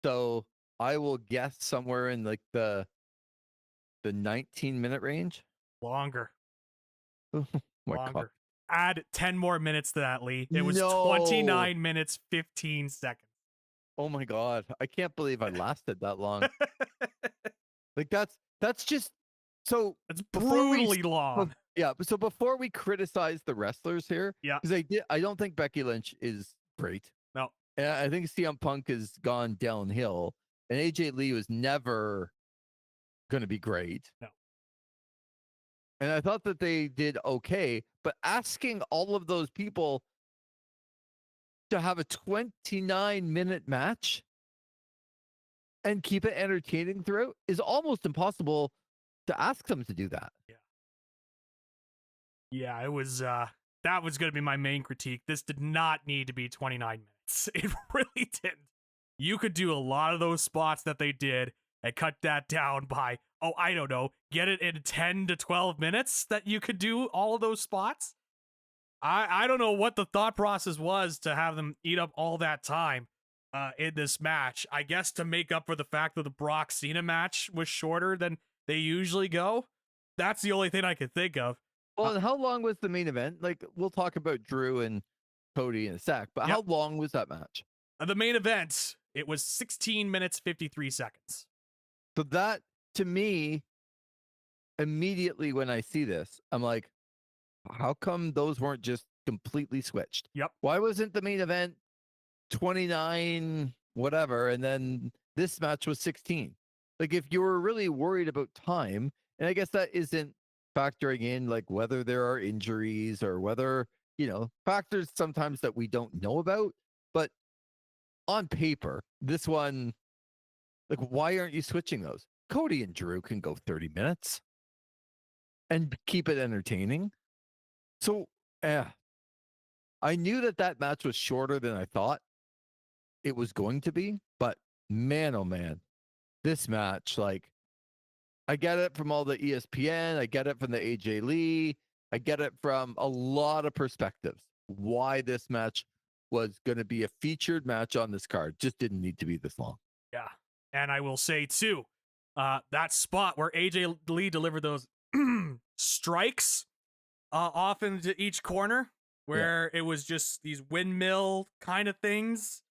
So I will guess somewhere in like the 19-minute range. Longer. Oh my Longer. God. Add 10 more minutes to that, Lee. It was No. 29 minutes, 15 seconds. Oh my God. I can't believe I lasted that long. Like that's just so it's brutally long. Yeah. So before we criticize the wrestlers here, yeah, because I don't think Becky Lynch is great. No. And I think CM Punk has gone downhill, and AJ Lee was never going to be great. No. And I thought that they did okay, but asking all of those people to have a 29-minute match and keep it entertaining throughout is almost impossible to ask them to do that. Yeah, it was that was going to be my main critique. This did not need to be 29 minutes. It really didn't. You could do a lot of those spots that they did and cut that down by, oh, I don't know, get it in 10 to 12 minutes that you could do all of those spots. I don't know what the thought process was to have them eat up all that time in this match. I guess to make up for the fact that the Brock Cena match was shorter than they usually go. That's the only thing I could think of. Well, and how long was the main event? Like, we'll talk about Drew and Cody in a sec, but how long was that match? The main event, it was 16 minutes, 53 seconds. So that, to me, immediately when I see this, I'm like, how come those weren't just completely switched? Yep. Why wasn't the main event 29 whatever, and then this match was 16? Like, if you were really worried about time, and I guess that isn't factoring in like whether there are injuries or whether, factors sometimes that we don't know about, but on paper, this one, like, why aren't you switching those? Cody and Drew can go 30 minutes and keep it entertaining. So, I knew that match was shorter than I thought it was going to be, but man, oh man, this match, like, I get it from all the ESPN, I get it from the AJ Lee, I get it from a lot of perspectives why this match was going to be a featured match on this card. Just didn't need to be this long. Yeah. And I will say too, that spot where AJ Lee delivered those strikes off into each corner, where it was just these windmill kind of things.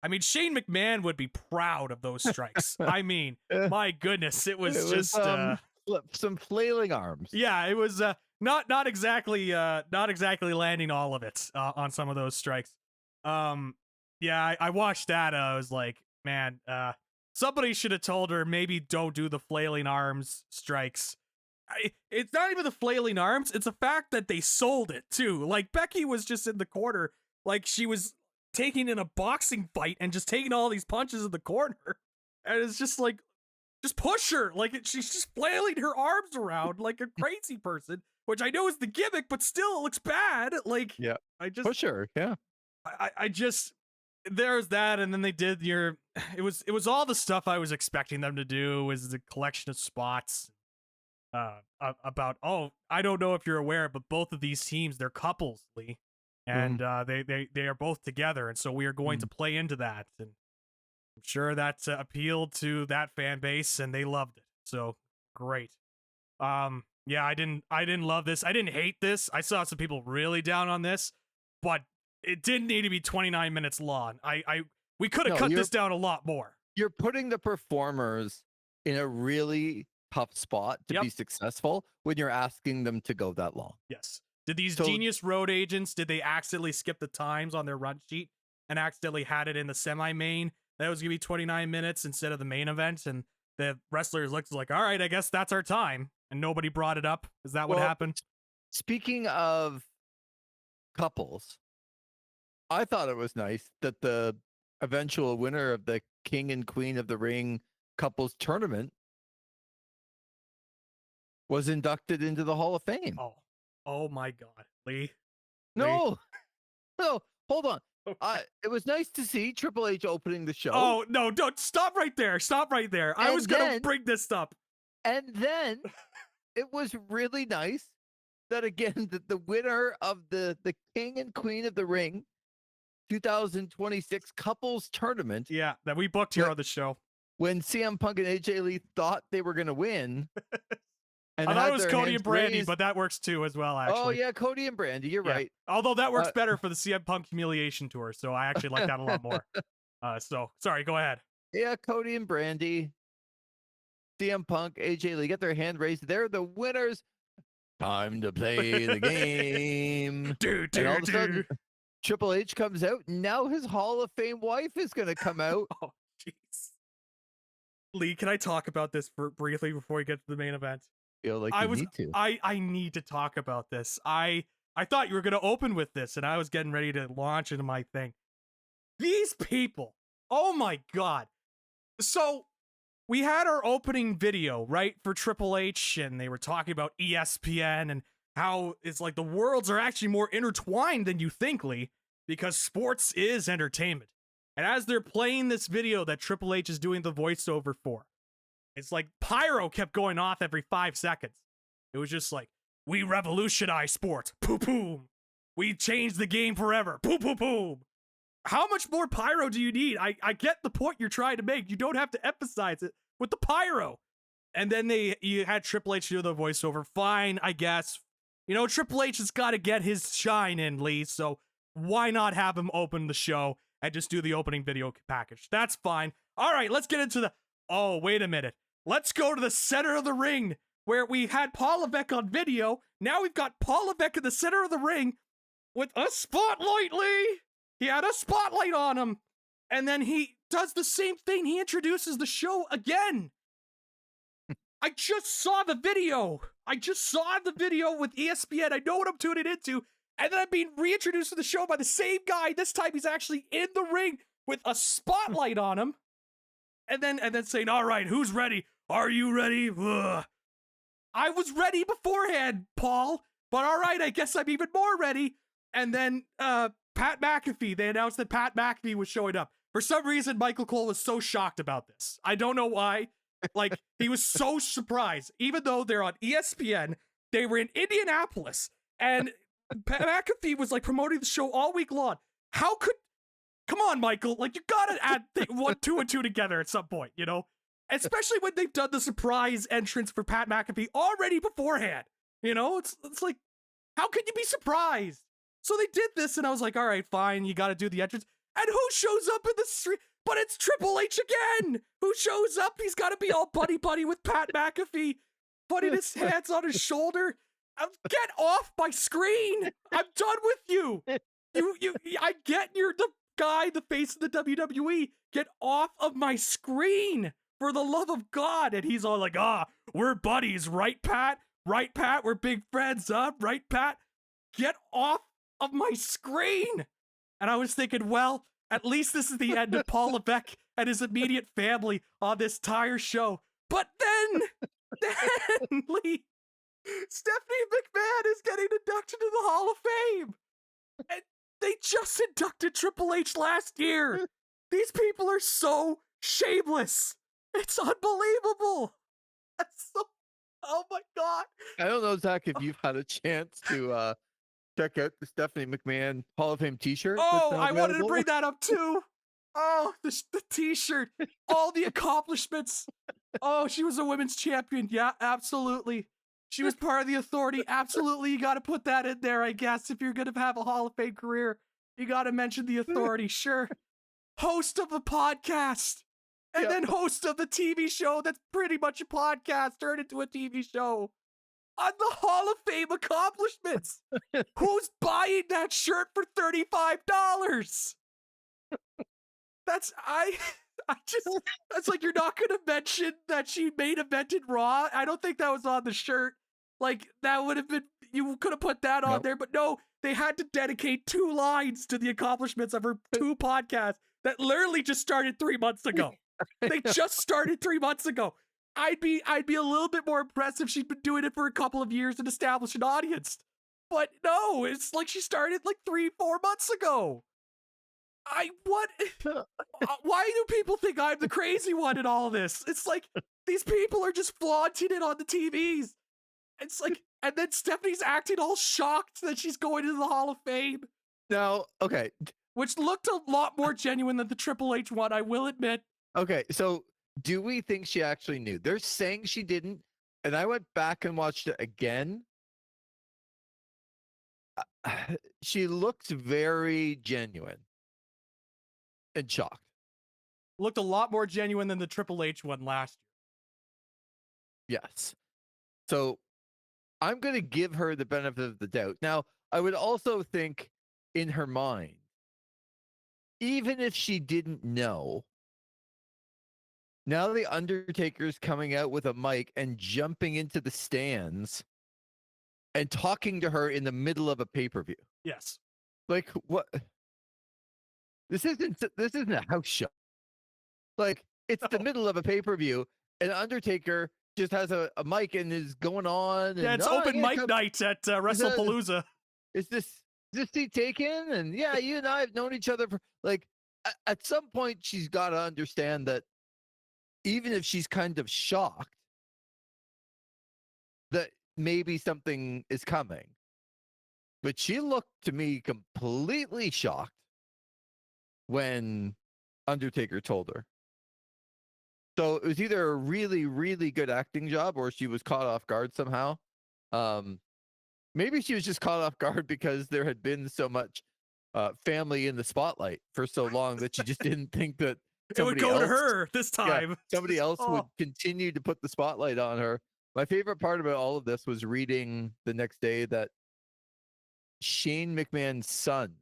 I mean, Shane McMahon would be proud of those strikes. I mean, my goodness, it was just some flailing arms. Yeah, it was not exactly landing all of it on some of those strikes. Yeah, I watched that. I was like, man, somebody should have told her maybe don't do the flailing arms strikes. It's not even the flailing arms. It's the fact that they sold it too. Like Becky was just in the corner, like she was taking in a boxing fight and just taking all these punches in the corner. And it's just like, just push her. Like she's just flailing her arms around like a crazy person, which I know is the gimmick, but still it looks bad. Like, yeah, I just push her. Yeah. I just, there's that. And then they did it was all the stuff I was expecting them to do, was the collection of spots about, I don't know if you're aware, but both of these teams, they're couples, Lee. And they are both together, and so we are going to play into that, and I'm sure that's appealed to that fan base, and they loved it. So great. Yeah, I didn't love this. I didn't hate this. I saw some people really down on this, but it didn't need to be 29 minutes long. We could have cut this down a lot more. You're putting the performers in a really tough spot to be successful when you're asking them to go that long. Yes. Did these genius road agents, did they accidentally skip the times on their run sheet and accidentally had it in the semi-main? That was going to be 29 minutes instead of the main event. And the wrestlers looked like, all right, I guess that's our time. And nobody brought it up. Is that what happened? Speaking of couples, I thought it was nice that the eventual winner of the King and Queen of the Ring couples tournament was inducted into the Hall of Fame. Oh my God, Lee. No, hold on. Okay. It was nice to see Triple H opening the show. Oh, no, don't stop right there. Stop right there. I was going to bring this up. And then it was really nice that, again, the winner of the King and Queen of the Ring 2026 couples tournament. Yeah, that we booked here on the show. When CM Punk and AJ Lee thought they were going to win. And I thought it was Cody and Brandy, but that works too as well, actually. Oh, yeah, Cody and Brandy. You're right. Although that works better for the CM Punk Humiliation Tour, so I actually like that a lot more. So, sorry, go ahead. Yeah, Cody and Brandy, CM Punk, AJ Lee, get their hand raised. They're the winners. Time to play the game. And all of a sudden, Triple H comes out, and now his Hall of Fame wife is going to come out. Oh, jeez. Lee, can I talk about this briefly before we get to the main event? Feel like need to. I need to talk about this. I thought you were going to open with this, and I was getting ready to launch into my thing. These people, oh my God. So we had our opening video, right, for Triple H, and they were talking about ESPN and how it's like the worlds are actually more intertwined than you think, Lee, because sports is entertainment. And as they're playing this video that Triple H is doing the voiceover for, it's like pyro kept going off every 5 seconds. It was just like, we revolutionize sports. Boom, boom. We changed the game forever. Boom, boom, boom. How much more pyro do you need? I get the point you're trying to make. You don't have to emphasize it with the pyro. And then you had Triple H do the voiceover. Fine, I guess. You know, Triple H has got to get his shine in, Lee. So why not have him open the show and just do the opening video package? That's fine. All right, let's get into the... Oh, wait a minute. Let's go to the center of the ring where we had Paul Levesque on video. Now we've got Paul Levesque in the center of the ring with a spotlight, Lee. He had a spotlight on him. And then he does the same thing. He introduces the show again. I just saw the video. With ESPN. I know what I'm tuning into. And then I'm being reintroduced to the show by the same guy. This time he's actually in the ring with a spotlight on him. And then saying, all right, who's ready? Are you ready? Ugh. I was ready beforehand, Paul. But all right, I guess I'm even more ready. And then Pat McAfee, they announced that Pat McAfee was showing up. For some reason, Michael Cole was so shocked about this. I don't know why. Like, he was so surprised. Even though they're on ESPN, they were in Indianapolis. And Pat McAfee was, like, promoting the show all week long. Come on, Michael. Like, you gotta add 2 and 2 together at some point, you know? Especially when they've done the surprise entrance for Pat McAfee already beforehand. You know? It's like, how can you be surprised? So they did this, and I was like, all right, fine, you gotta do the entrance. And who shows up in the street? But it's Triple H again. Who shows up? He's got to be all buddy with Pat McAfee, putting his hands on his shoulder. Get off my screen. I'm done with you. I get you're the guy, the face of the WWE. Get off of my screen, for the love of God. And he's all like, we're buddies, right, Pat? Right, Pat? We're big friends, huh? Right, Pat? Get off of my screen. And I was thinking, well, at least this is the end of Paul Levesque and his immediate family on this entire show. But then, Lee, Stephanie McMahon is getting inducted to the Hall of Fame. And they just inducted Triple H last year. These people are so shameless. It's unbelievable. That's so, oh my God. I don't know, Zach, if you've had a chance to check out the Stephanie McMahon Hall of Fame t-shirt. Oh, I wanted to bring that up too. Oh, the t-shirt, all the accomplishments. Oh, she was a women's champion. Yeah, absolutely. She was part of the Authority. Absolutely. You got to put that in there, I guess. If you're going to have a Hall of Fame career, you got to mention the Authority. Sure. Host of a podcast. And then host of the TV show that's pretty much a podcast turned into a TV show. On the Hall of Fame accomplishments. Who's buying that shirt for $35? That's like, you're not going to mention that she main evented Raw. I don't think that was on the shirt. Like, that would have been, you could have put that on there, but no, they had to dedicate 2 lines to the accomplishments of her 2 podcasts that literally just started 3 months ago. They just started 3 months ago. I'd be a little bit more impressed if she'd been doing it for a couple of years and established an audience. But no, it's like she started like 3-4 months ago. Why do people think I'm the crazy one in all of this? It's like, these people are just flaunting it on the TVs. It's like, and then Stephanie's acting all shocked that she's going into the Hall of Fame. Now, okay. Which looked a lot more genuine than the Triple H one, I will admit. Okay, so do we think she actually knew? They're saying she didn't, and I went back and watched it again. She looked very genuine and shocked. Looked a lot more genuine than the Triple H one last year. Yes. So I'm going to give her the benefit of the doubt. Now, I would also think in her mind, even if she didn't know, now the Undertaker's coming out with a mic and jumping into the stands and talking to her in the middle of a pay-per-view. Yes. Like, what? This isn't a house show. Like, it's the middle of a pay-per-view, and Undertaker just has a mic and is going on. Yeah, it's open mic night at Wrestlepalooza. Is this seat taken? And yeah, you and I have known each other for, like, at some point she's got to understand that even if she's kind of shocked, that maybe something is coming. But she looked to me completely shocked when Undertaker told her. So it was either a really, really good acting job or she was caught off guard somehow. Maybe she was just caught off guard because there had been so much family in the spotlight for so long that she just didn't think that it would go to her this time. Yeah, somebody else would continue to put the spotlight on her. My favorite part about all of this was reading the next day that Shane McMahon's son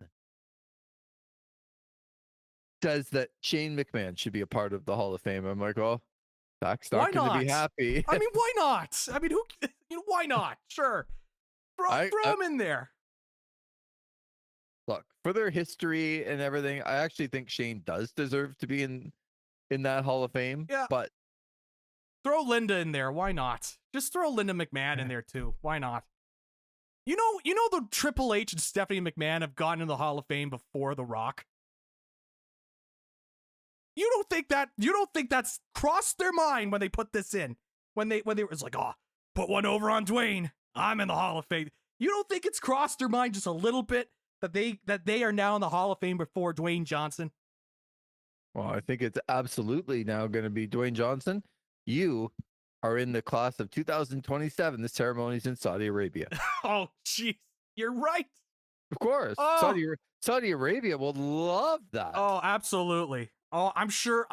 says that Shane McMahon should be a part of the Hall of Fame. I'm like, oh, Zach's not going to be happy. I mean, why not? I mean, why not? Sure. Throw him in there. Look, for their history and everything, I actually think Shane does deserve to be in that Hall of Fame. Yeah. But throw Linda in there. Why not? Just throw Linda McMahon in there too. Why not? You know the Triple H and Stephanie McMahon have gotten in the Hall of Fame before The Rock. You don't think that's crossed their mind when they put this in? When they was like, put one over on Dwayne. I'm in the Hall of Fame. You don't think it's crossed their mind just a little bit that they are now in the Hall of Fame before Dwayne Johnson? Well, I think it's absolutely now going to be Dwayne Johnson. You are in the class of 2027. The ceremony's in Saudi Arabia. Oh, jeez. You're right. Of course. Oh, Saudi Arabia will love that. oh, absolutely. Oh, I'm sure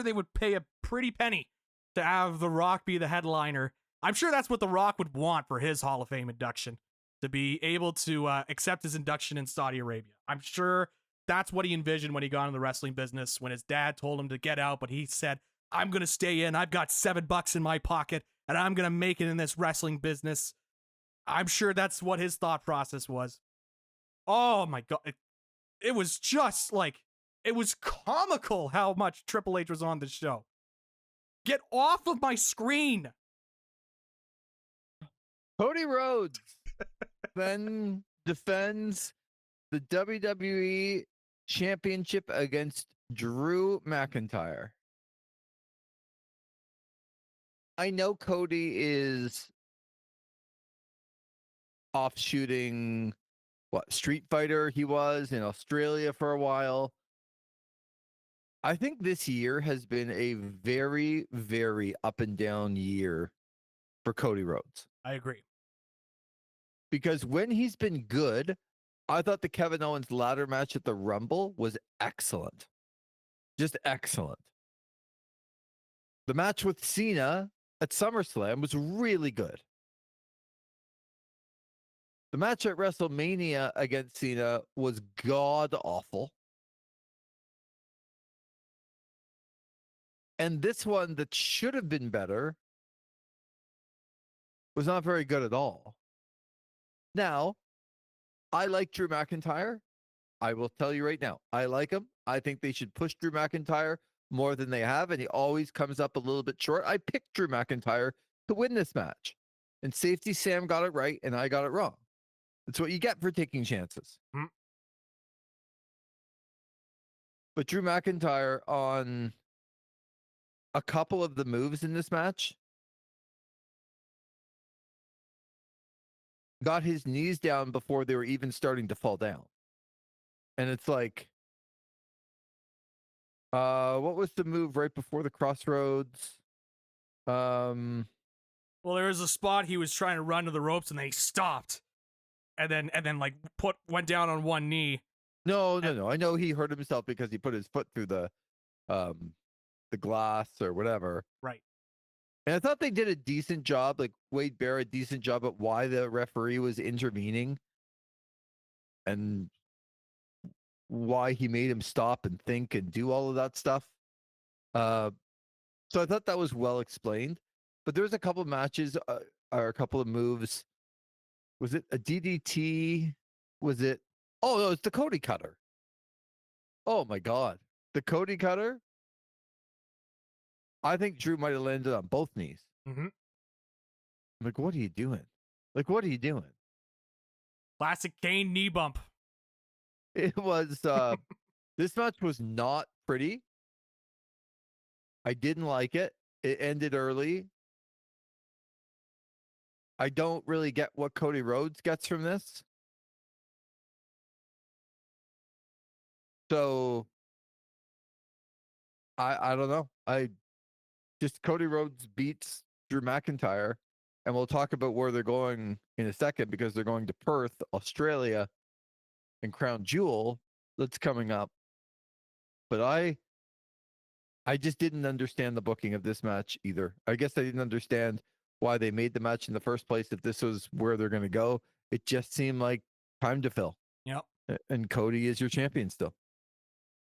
they would pay a pretty penny to have The Rock be the headliner. I'm sure that's what The Rock would want for his Hall of Fame induction, to be able to accept his induction in Saudi Arabia. I'm sure that's what he envisioned when he got in the wrestling business, when his dad told him to get out, but he said, I'm going to stay in. I've got $7 in my pocket, and I'm going to make it in this wrestling business. I'm sure that's what his thought process was. Oh my God. It was just like, it was comical how much Triple H was on the show. Get off of my screen. Cody Rhodes then defends the WWE Championship against Drew McIntyre. I know Cody is off shooting Street Fighter. He was in Australia for a while. I think this year has been a very, very up and down year for Cody Rhodes. I agree. Because when he's been good, I thought the Kevin Owens ladder match at the Rumble was excellent. Just excellent. The match with Cena at SummerSlam was really good. The match at WrestleMania against Cena was god awful. And this one that should have been better was not very good at all. Now, I like Drew McIntyre. I will tell you right now, I like him. I think they should push Drew McIntyre more than they have, and he always comes up a little bit short. I picked Drew McIntyre to win this match. And Safety Sam got it right, and I got it wrong. That's what you get for taking chances. Mm. But Drew McIntyre, on a couple of the moves in this match, got his knees down before they were even starting to fall down. And it's like, what was the move right before the crossroads? Well, there was a spot he was trying to run to the ropes and then he stopped. And then like went down on one knee. No. I know he hurt himself because he put his foot through the glass or whatever. Right. And I thought they did a decent job, like Wade Barrett, decent job at why the referee was intervening and why he made him stop and think and do all of that stuff. So I thought that was well explained. But there was a couple of matches or a couple of moves. Was it a DDT? Was it? Oh, no, it's the Cody Cutter. Oh, my God. The Cody Cutter? I think Drew might have landed on both knees. Mm-hmm. I'm like, what are you doing? What are you doing? Classic Kane knee bump. It was, this match was not pretty. I didn't like it. It ended early. I don't really get what Cody Rhodes gets from this. So, I don't know. Cody Rhodes beats Drew McIntyre, and we'll talk about where they're going in a second because they're going to Perth, Australia, and Crown Jewel that's coming up. But I just didn't understand the booking of this match either. I guess I didn't understand why they made the match in the first place if this was where they're going to go. It just seemed like time to fill. Yep. And Cody is your champion still.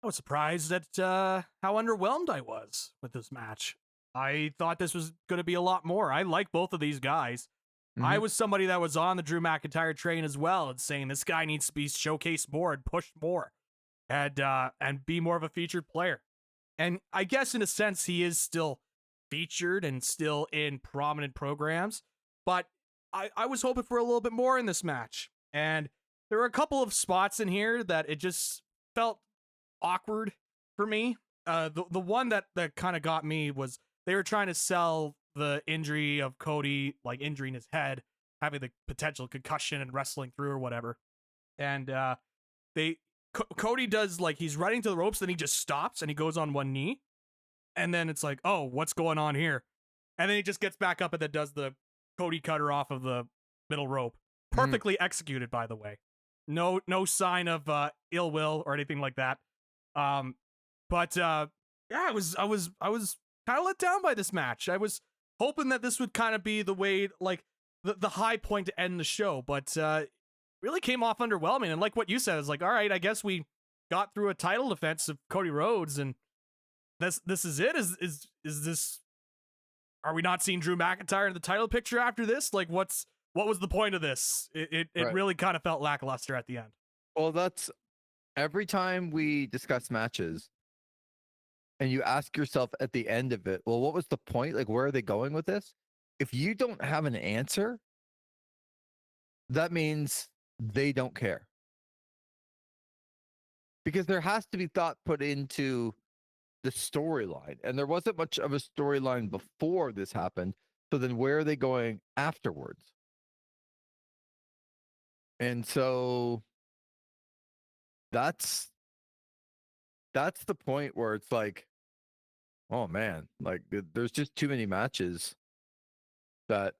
I was surprised at how underwhelmed I was with this match. I thought this was going to be a lot more. I like both of these guys. Mm-hmm. I was somebody that was on the Drew McIntyre train as well and saying this guy needs to be showcased more and pushed more and be more of a featured player. And I guess in a sense, he is still featured and still in prominent programs, but I was hoping for a little bit more in this match. And there were a couple of spots in here that it just felt awkward for me. The one that kind of got me was they were trying to sell the injury of Cody, like injuring his head, having the potential concussion and wrestling through or whatever. And Cody does, like, he's running to the ropes, then he just stops and he goes on one knee. And then it's like, oh, what's going on here? And then he just gets back up and then does the Cody Cutter off of the middle rope. Perfectly executed, by the way. No sign of ill will or anything like that. But yeah, I was kind of let down by this match. I was hoping that this would kind of be the way, like the high point to end the show, but really came off underwhelming. And like what you said, it's like, all right, I guess we got through a title defense of Cody Rhodes, and this is it. Is this? Are we not seeing Drew McIntyre in the title picture after this? Like, what was the point of this? It Right. really kind of felt lackluster at the end. Well, that's every time we discuss matches and you ask yourself at the end of it, well, what was the point? Like, where are they going with this? If you don't have an answer, that means they don't care. Because there has to be thought put into the storyline. And there wasn't much of a storyline before this happened. So then where are they going afterwards? And so that's the point where it's like, oh man, like there's just too many matches that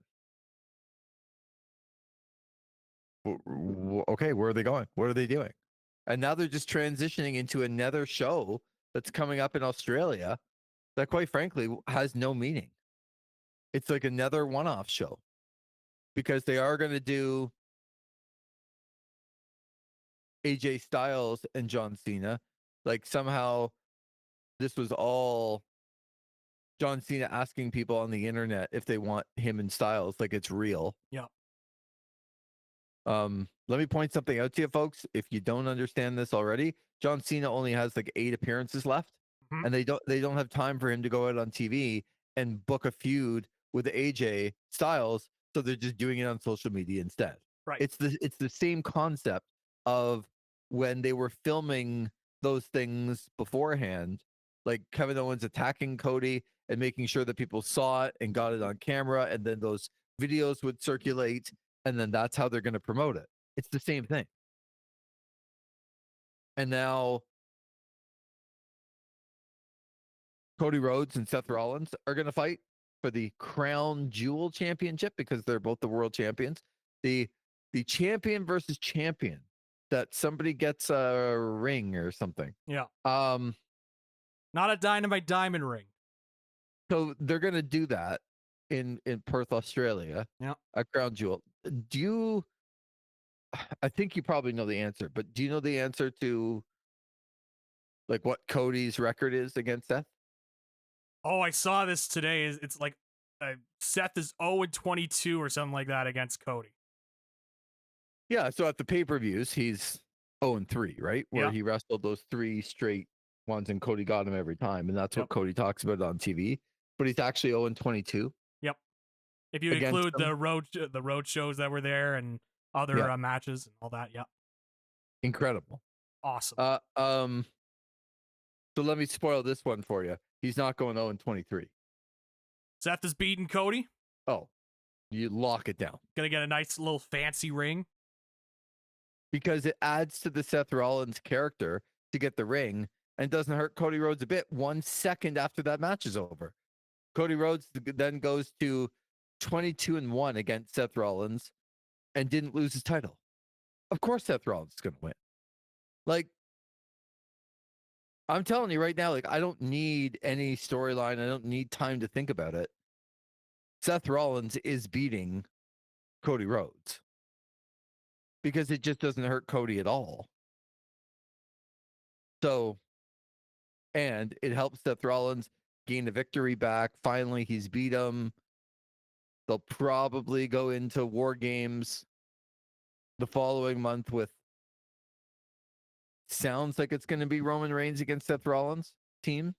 okay, where are they going? What are they doing? And now they're just transitioning into another show that's coming up in Australia that quite frankly has no meaning. It's like another one-off show because they are going to do AJ Styles and John Cena. Like somehow this was all John Cena asking people on the internet if they want him and Styles, like it's real. Yeah. Let me point something out to you, folks. If you don't understand this already, John Cena only has like 8 appearances left, and they don't have time for him to go out on TV and book a feud with AJ Styles, so they're just doing it on social media instead. Right. It's the same concept of when they were filming those things beforehand, like Kevin Owens attacking Cody and making sure that people saw it and got it on camera, and then those videos would circulate, and then that's how they're going to promote it. It's the same thing. And now Cody Rhodes and Seth Rollins are going to fight for the Crown Jewel Championship because they're both the world champions. The champion versus champion, that somebody gets a ring or something. Yeah. Not a Dynamite Diamond ring. So they're going to do that in Perth, Australia. Yeah. A Crown Jewel. I think you probably know the answer, but do you know the answer to like what Cody's record is against Seth? Oh, I saw this today. It's like Seth is 0-22 or something like that against Cody. Yeah, so at the pay-per-views, he's 0-3, right? Where he wrestled those 3 straight ones and Cody got him every time. And that's what Cody talks about on TV. But he's actually 0-22. Yep. If you include the road shows that were there and other matches and all that, Incredible. Awesome. So let me spoil this one for you. He's not going 0-23. Seth is beating Cody. Oh, you lock it down. Gonna get a nice little fancy ring. Because it adds to the Seth Rollins character to get the ring and doesn't hurt Cody Rhodes a bit 1 second after that match is over. Cody Rhodes then goes to 22-1 against Seth Rollins and didn't lose his title. Of course Seth Rollins is going to win. Like, I'm telling you right now, like, I don't need any storyline. I don't need time to think about it. Seth Rollins is beating Cody Rhodes because it just doesn't hurt Cody at all. So, and it helps Seth Rollins gain the victory back. Finally, he's beat him. They'll probably go into War Games the following month with, sounds like it's going to be Roman Reigns against Seth Rollins team.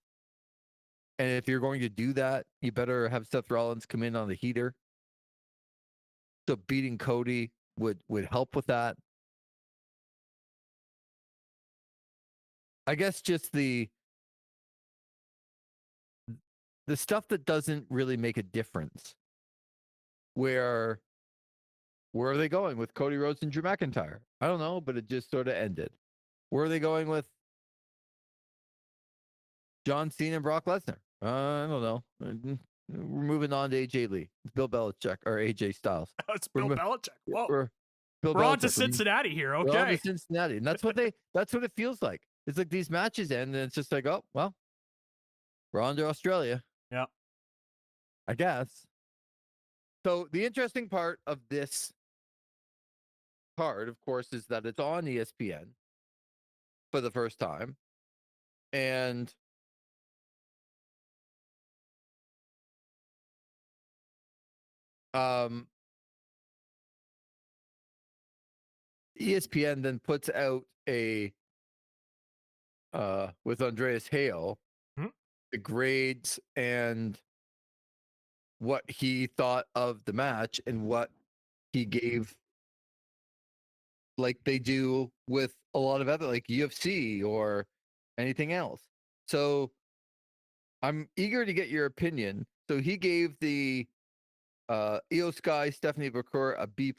And if you're going to do that, you better have Seth Rollins come in on the heater. So beating Cody would help with that. I guess just the stuff that doesn't really make a difference. Where are they going with Cody Rhodes and Drew McIntyre? I don't know, but it just sort of ended. Where are they going with John Cena and Brock Lesnar? I don't know. We're moving on to AJ Lee. It's Bill Belichick or AJ Styles. It's Bill Belichick. Whoa. Bill We're on to Belichick. Cincinnati here. We're on to Okay. Cincinnati. And that's what it feels like. It's like these matches end and it's just like, oh, well, we're on to Australia. Yeah. I guess. So the interesting part of this card, of course, is that it's on ESPN for the first time. And ESPN then puts out a with Andreas Hale, the grades and what he thought of the match and what he gave, like they do with a lot of other, like UFC or anything else. So I'm eager to get your opinion. So he gave the Io Sky, Stephanie Bakur a B+,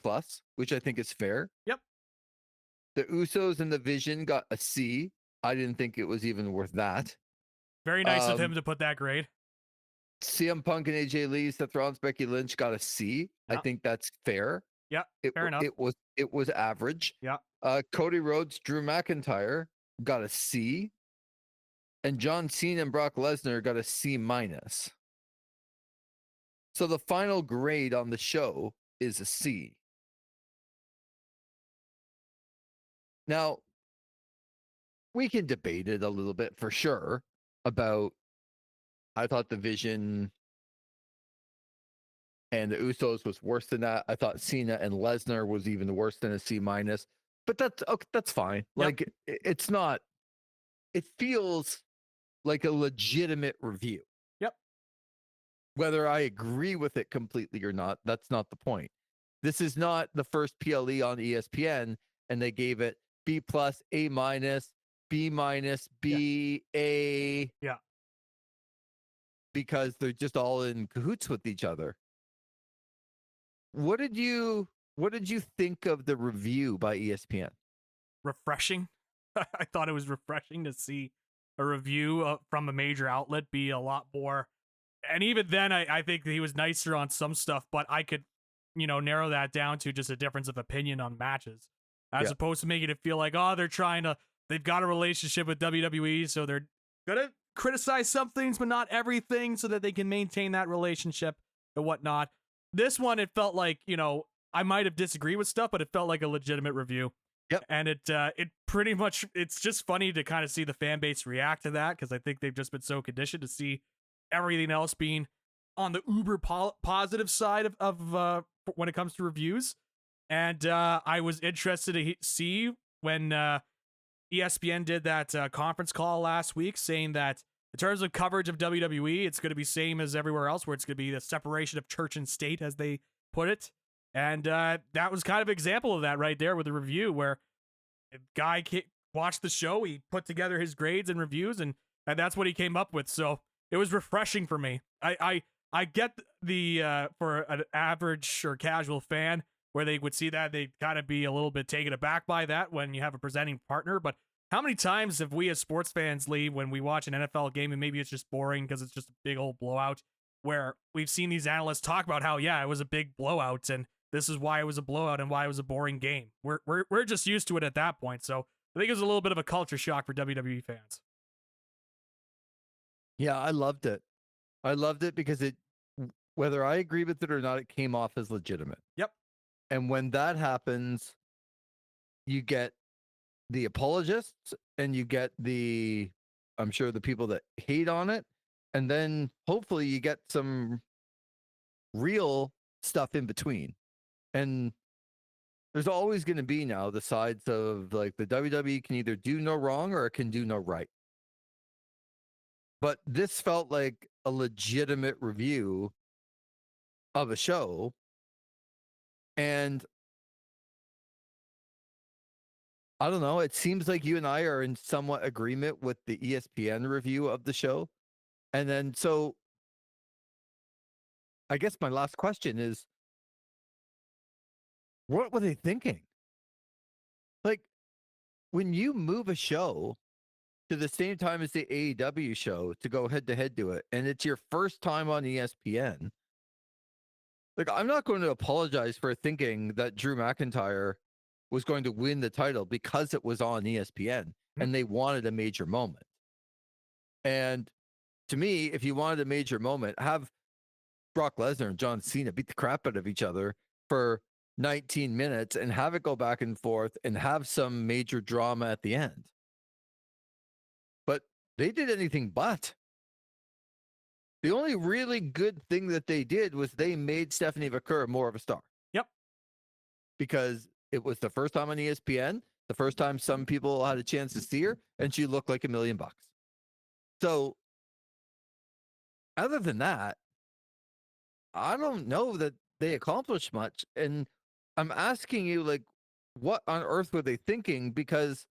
which I think is fair. Yep. The Usos and the Vision got a C. I didn't think it was even worth that. Very nice of him to put that grade. CM Punk and AJ Lee, Seth Rollins, Becky Lynch got a C. Yep. I think that's fair. Yeah, fair enough. It was average. Yeah. Cody Rhodes, Drew McIntyre got a C. And John Cena and Brock Lesnar got a C-. So the final grade on the show is a C. Now, we can debate it a little bit for sure about, I thought the Vision and the Usos was worse than that. I thought Cena and Lesnar was even worse than a C-. But that's okay, that's fine. Yep. Like it's not, it feels like a legitimate review. Yep. Whether I agree with it completely or not, that's not the point. This is not the first PLE on ESPN and they gave it B+, A-, B-, B, A. Yeah. Because they're just all in cahoots with each other. What did you think of the review by ESPN? Refreshing. I thought it was refreshing to see a review from a major outlet be a lot more. And even then, I think he was nicer on some stuff, but I could, narrow that down to just a difference of opinion on matches, as opposed to making it feel like, oh, they've got a relationship with WWE, so they're gonna criticize some things, but not everything, so that they can maintain that relationship and whatnot. This one, it felt like, I might have disagreed with stuff, but it felt like a legitimate review. Yep. And it pretty much, it's just funny to kind of see the fan base react to that, because I think they've just been so conditioned to see everything else being on the uber positive side of when it comes to reviews. And I was interested to see when ESPN did that conference call last week saying that in terms of coverage of WWE, it's going to be same as everywhere else, where it's going to be the separation of church and state, as they put it. And that was kind of an example of that right there with the review, where a guy watched the show, he put together his grades and reviews, and that's what he came up with. So it was refreshing for me. I get the for an average or casual fan, where they would see that, they'd kind of be a little bit taken aback by that when you have a presenting partner. But how many times have we as sports fans, Lee, when we watch an NFL game and maybe it's just boring because it's just a big old blowout, where we've seen these analysts talk about how, it was a big blowout and this is why it was a blowout and why it was a boring game. We're just used to it at that point. So I think it was a little bit of a culture shock for WWE fans. Yeah, I loved it. I loved it because whether I agree with it or not, it came off as legitimate. Yep. And when that happens, you get the apologists and you get I'm sure the people that hate on it. And then hopefully you get some real stuff in between. And there's always going to be now the sides of, like, the WWE can either do no wrong or it can do no right. But this felt like a legitimate review of a show. And I don't know, it seems like you and I are in somewhat agreement with the ESPN review of the show. And then, so I guess my last question is, what were they thinking? Like, when you move a show to the same time as the AEW show to go head to head to it, and it's your first time on ESPN, like, I'm not going to apologize for thinking that Drew McIntyre was going to win the title because it was on ESPN and they wanted a major moment. And to me, if you wanted a major moment, have Brock Lesnar and John Cena beat the crap out of each other for 19 minutes and have it go back and forth and have some major drama at the end. But they did anything but. The only really good thing that they did was they made Stephanie McGibbon more of a star. Yep. Because it was the first time on ESPN, the first time some people had a chance to see her, and she looked like $1 million. So, other than that, I don't know that they accomplished much. And I'm asking you, like, what on earth were they thinking? Because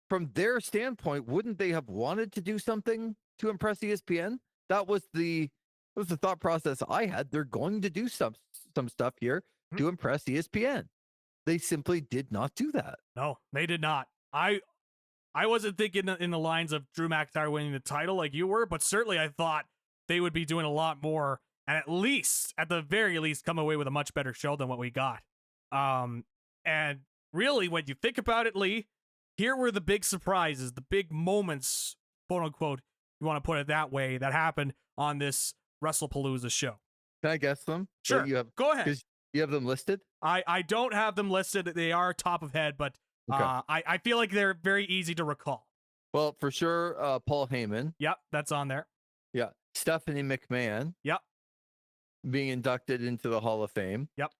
from their standpoint, wouldn't they have wanted to do something to impress ESPN? That was the thought process I had. They're going to do some stuff here to impress ESPN. They simply did not do that. No, they did not. I wasn't thinking in the lines of Drew McIntyre winning the title like you were, but certainly I thought they would be doing a lot more and at the very least, come away with a much better show than what we got. And really, when you think about it, Lee, here were the big surprises, the big moments, quote unquote, you want to put it that way, that happened on this Wrestlepalooza show. Can I guess them? Sure. Go ahead. Because you have them listed? I don't have them listed. They are top of head, but okay. I feel like they're very easy to recall. Well, for sure, Paul Heyman. Yep, that's on there. Yeah. Stephanie McMahon. Yep. Being inducted into the Hall of Fame. Yep.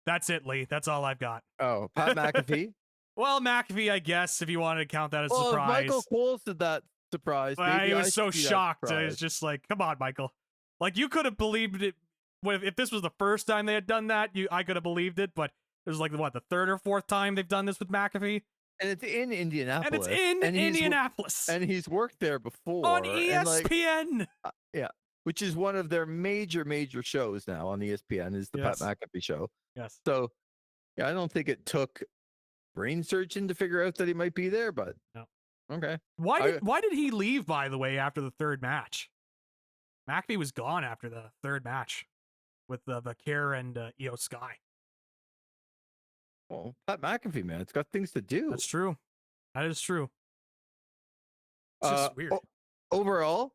That's it, Lee. That's all I've got. Oh, Pat McAfee. Well, McAfee, I guess, if you wanted to count that as a surprise. Michael Cole said that surprise. Well, he was so shocked. It was just like, come on, Michael. Like, you could have believed it. If this was the first time they had done that, I could have believed it, but it was like, what, the third or fourth time they've done this with McAfee? And it's in Indianapolis. And it's in Indianapolis. And he's worked there before. On ESPN. Yeah. Which is one of their major shows now on ESPN is the Pat McAfee show. Yes. So, yeah, I don't think it took brain surgeon to figure out that he might be there, but no. Okay. Why did he leave, by the way, after the third match? McAfee was gone after the third match with the Vaquer and Io Sky. Well, Pat McAfee, man, it's got things to do. That's true. That is true. It's just weird. Overall,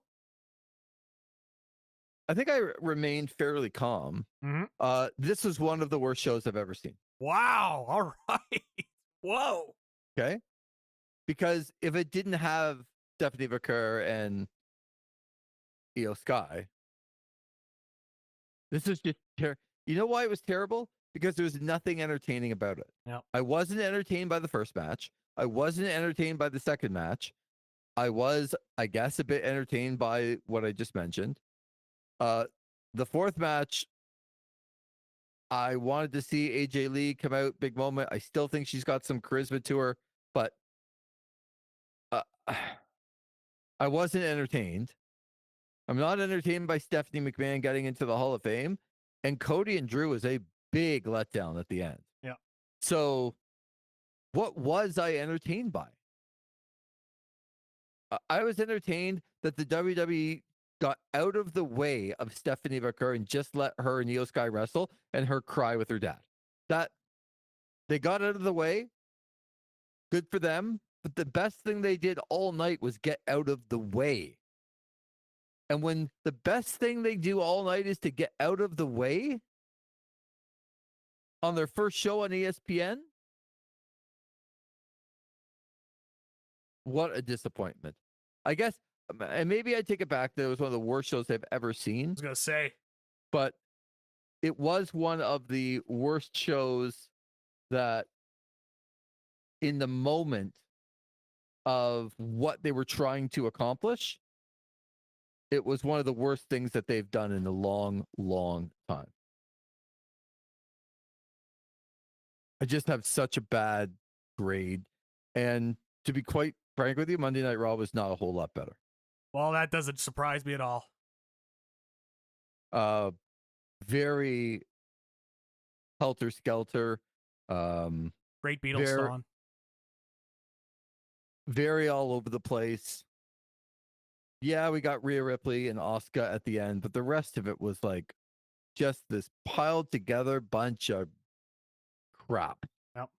I think I remained fairly calm. Mm-hmm. This was one of the worst shows I've ever seen. Wow. All right. Whoa. Okay. Because if it didn't have Stephanie Vaquer and Io Sky, this is just terrible. You know why it was terrible? Because there was nothing entertaining about it. Yep. I wasn't entertained by the first match. I wasn't entertained by the second match. I was, I guess, a bit entertained by what I just mentioned. The fourth match, I wanted to see AJ Lee come out, big moment. I still think she's got some charisma to her, but I wasn't entertained. I'm not entertained by Stephanie McMahon getting into the Hall of Fame. And Cody and Drew was a big letdown at the end. Yeah. So what was I entertained by? I was entertained that the WWE got out of the way of Stephanie Vaquer and just let her and Io Sky wrestle and her cry with her dad. That they got out of the way. Good for them. But the best thing they did all night was get out of the way. And when the best thing they do all night is to get out of the way on their first show on ESPN, what a disappointment. I guess, and maybe I take it back, that it was one of the worst shows I've ever seen. I was going to say. But it was one of the worst shows that in the moment of what they were trying to accomplish, it was one of the worst things that they've done in a long, long time. I just have such a bad grade. And to be quite frank with you, Monday Night Raw was not a whole lot better. Well, that doesn't surprise me at all. Very helter-skelter. Great Beatles song. Very all over the place. Yeah, we got Rhea Ripley and Asuka at the end, but the rest of it was like just this piled together bunch of crap. Yep.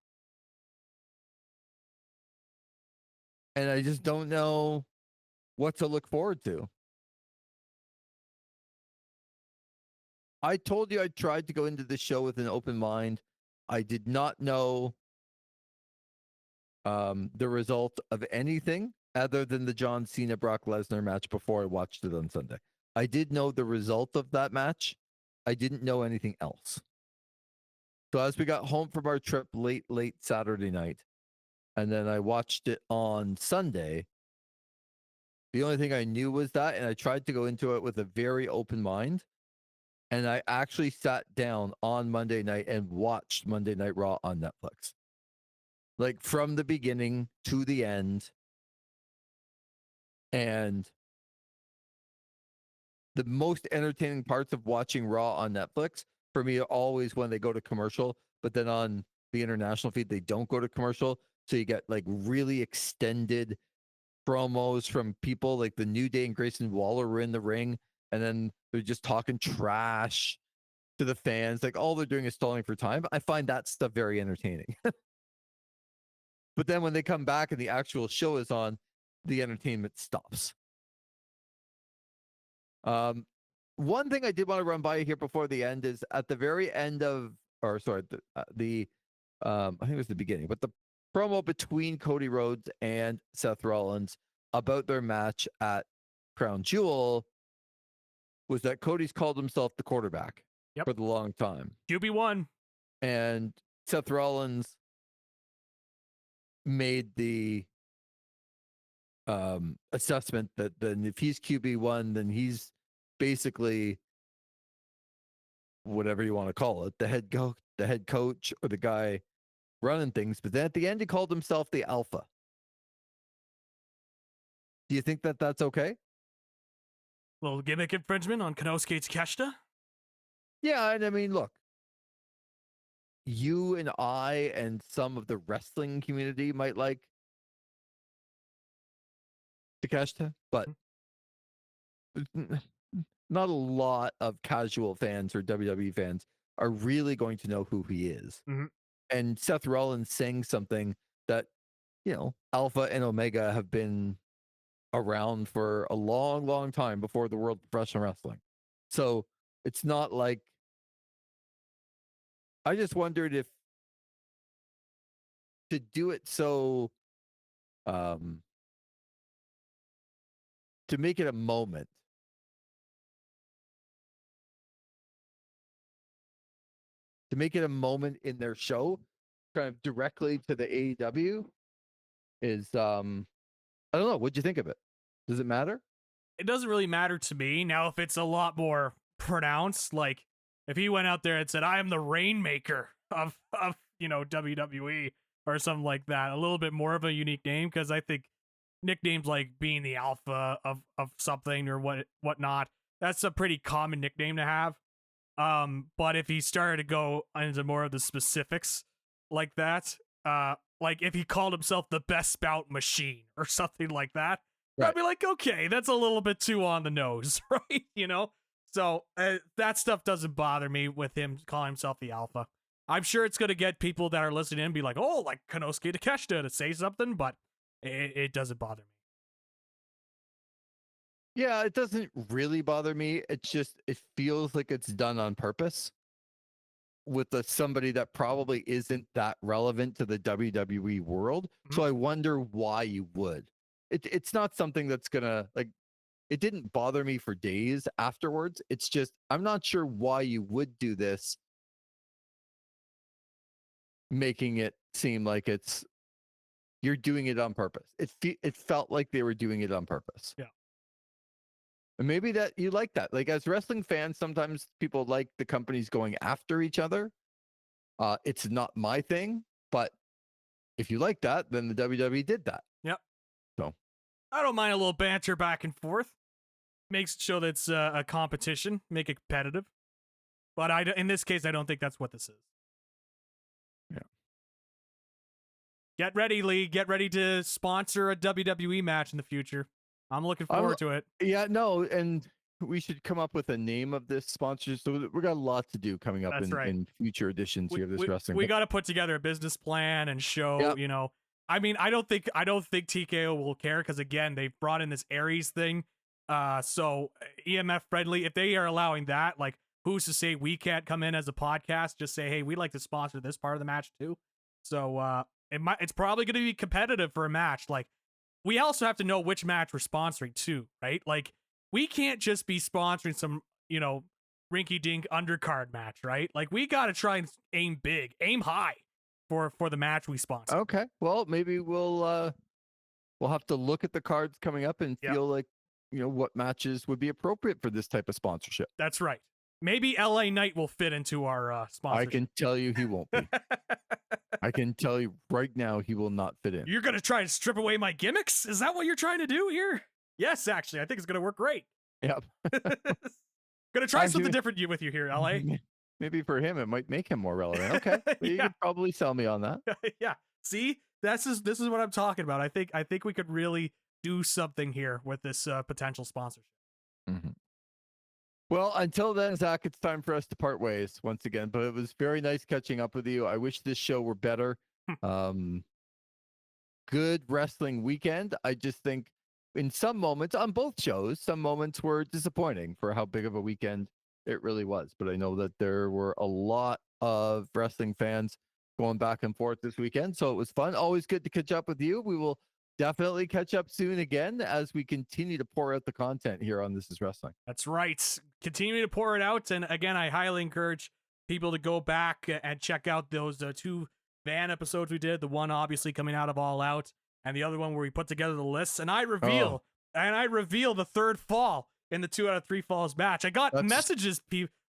And I just don't know what to look forward to. I told you I tried to go into the show with an open mind. I did not know the result of anything other than the John Cena Brock Lesnar match before I watched it on Sunday. I did know the result of that match. I didn't know anything else. So as we got home from our trip late Saturday night, and then I watched it on Sunday, the only thing I knew was that, and I tried to go into it with a very open mind. And I actually sat down on Monday night and watched Monday Night Raw on Netflix. Like from the beginning to the end. And the most entertaining parts of watching Raw on Netflix for me are always when they go to commercial, but then on the international feed, they don't go to commercial. So you get like really extended promos from people like the New Day and Grayson Waller were in the ring. And then they're just talking trash to the fans. Like all they're doing is stalling for time. I find that stuff very entertaining. But then when they come back and the actual show is on, the entertainment stops. One thing I did want to run by here before the end is at the very end of, or sorry, I think it was the beginning, but the promo between Cody Rhodes and Seth Rollins about their match at Crown Jewel was that Cody's called himself the quarterback for the long time. QB1. And Seth Rollins made the assessment that then if he's QB1, then he's basically whatever you want to call it, the head coach or the guy running things. But then at the end, he called himself the alpha. Do you think that that's okay? Little gimmick infringement on Konosuke Takeshita? Yeah, and I mean, look, you and I and some of the wrestling community might like Takeshita, but not a lot of casual fans or WWE fans are really going to know who he is. Mm-hmm. And Seth Rollins saying something that, Alpha and Omega have been around for a long, long time before the world of professional wrestling. So it's not like, I just wondered if to do it so, to make it a moment, in their show, kind of directly to the AEW is, I don't know. What'd you think of it? Does it matter? It doesn't really matter to me. Now, if it's a lot more pronounced, like if he went out there and said, I am the Rainmaker of WWE or something like that, a little bit more of a unique name, because I think nicknames like being the alpha of something or whatnot, that's a pretty common nickname to have. But if he started to go into more of the specifics like that, like if he called himself the Best Spout Machine or something like that, right, I'd be like, okay, that's a little bit too on the nose, right? So that stuff doesn't bother me with him calling himself the alpha. I'm sure it's going to get people that are listening and be like, oh, like Konosuke Takeshita to say something, but it doesn't bother me. Yeah, it doesn't really bother me. It's just, it feels like it's done on purpose with somebody that probably isn't that relevant to the WWE world. Mm-hmm. So I wonder why you would. It's not something that's going to, like, it didn't bother me for days afterwards. It's just, I'm not sure why you would do this, making it seem like you're doing it on purpose. It felt like they were doing it on purpose. Yeah. And maybe that you like that. Like as wrestling fans, sometimes people like the companies going after each other. It's not my thing, but if you like that, then the WWE did that. Yep. So I don't mind a little banter back and forth. Makes it show that it's a competition, make it competitive. But in this case, I don't think that's what this is. Yeah. Get ready, Lee. Get ready to sponsor a WWE match in the future. I'm looking forward to it. Yeah, no, and we should come up with a name of this sponsor. So we got a lot to do coming up in future editions here of this wrestling. We got to put together a business plan and show, you know, I mean, I don't think TKO will care because again, they've brought in this Aries thing. So EMF friendly, if they are allowing that, like who's to say we can't come in as a podcast, just say, hey, we'd like to sponsor this part of the match too. So it's probably going to be competitive for a match. Like we also have to know which match we're sponsoring too, right? Like we can't just be sponsoring some, you know, rinky dink undercard match, right? Like we got to try and aim big, aim high for the match we sponsor. Okay. Well, maybe we'll have to look at the cards coming up and feel like, you know, what matches would be appropriate for this type of sponsorship. That's right. Maybe LA Knight will fit into our sponsorship. I can tell you he won't be. I can tell you right now he will not fit in. You're going to try and strip away my gimmicks? Is that what you're trying to do here? Yes, actually. I think it's going to work great. Yep. Going to try something different with you here, LA. Maybe for him, it might make him more relevant. Okay. You could probably sell me on that. Yeah. See, this is what I'm talking about. I think we could really do something here with this potential sponsorship. Mm-hmm. Well, until then, Zach, it's time for us to part ways once again. But it was very nice catching up with you. I wish this show were better. Good wrestling weekend. I just think in some moments on both shows, some moments were disappointing for how big of a weekend it really was. But I know that there were a lot of wrestling fans going back and forth this weekend. So it was fun. Always good to catch up with you. We will definitely catch up soon again as we continue to pour out the content here on This Is Wrestling. That's right. Continue to pour it out. And again, I highly encourage people to go back and check out those two Van episodes we did. The one obviously coming out of All Out and the other one where we put together the lists. And I reveal the third fall in the 2 out of 3 falls match. I got messages,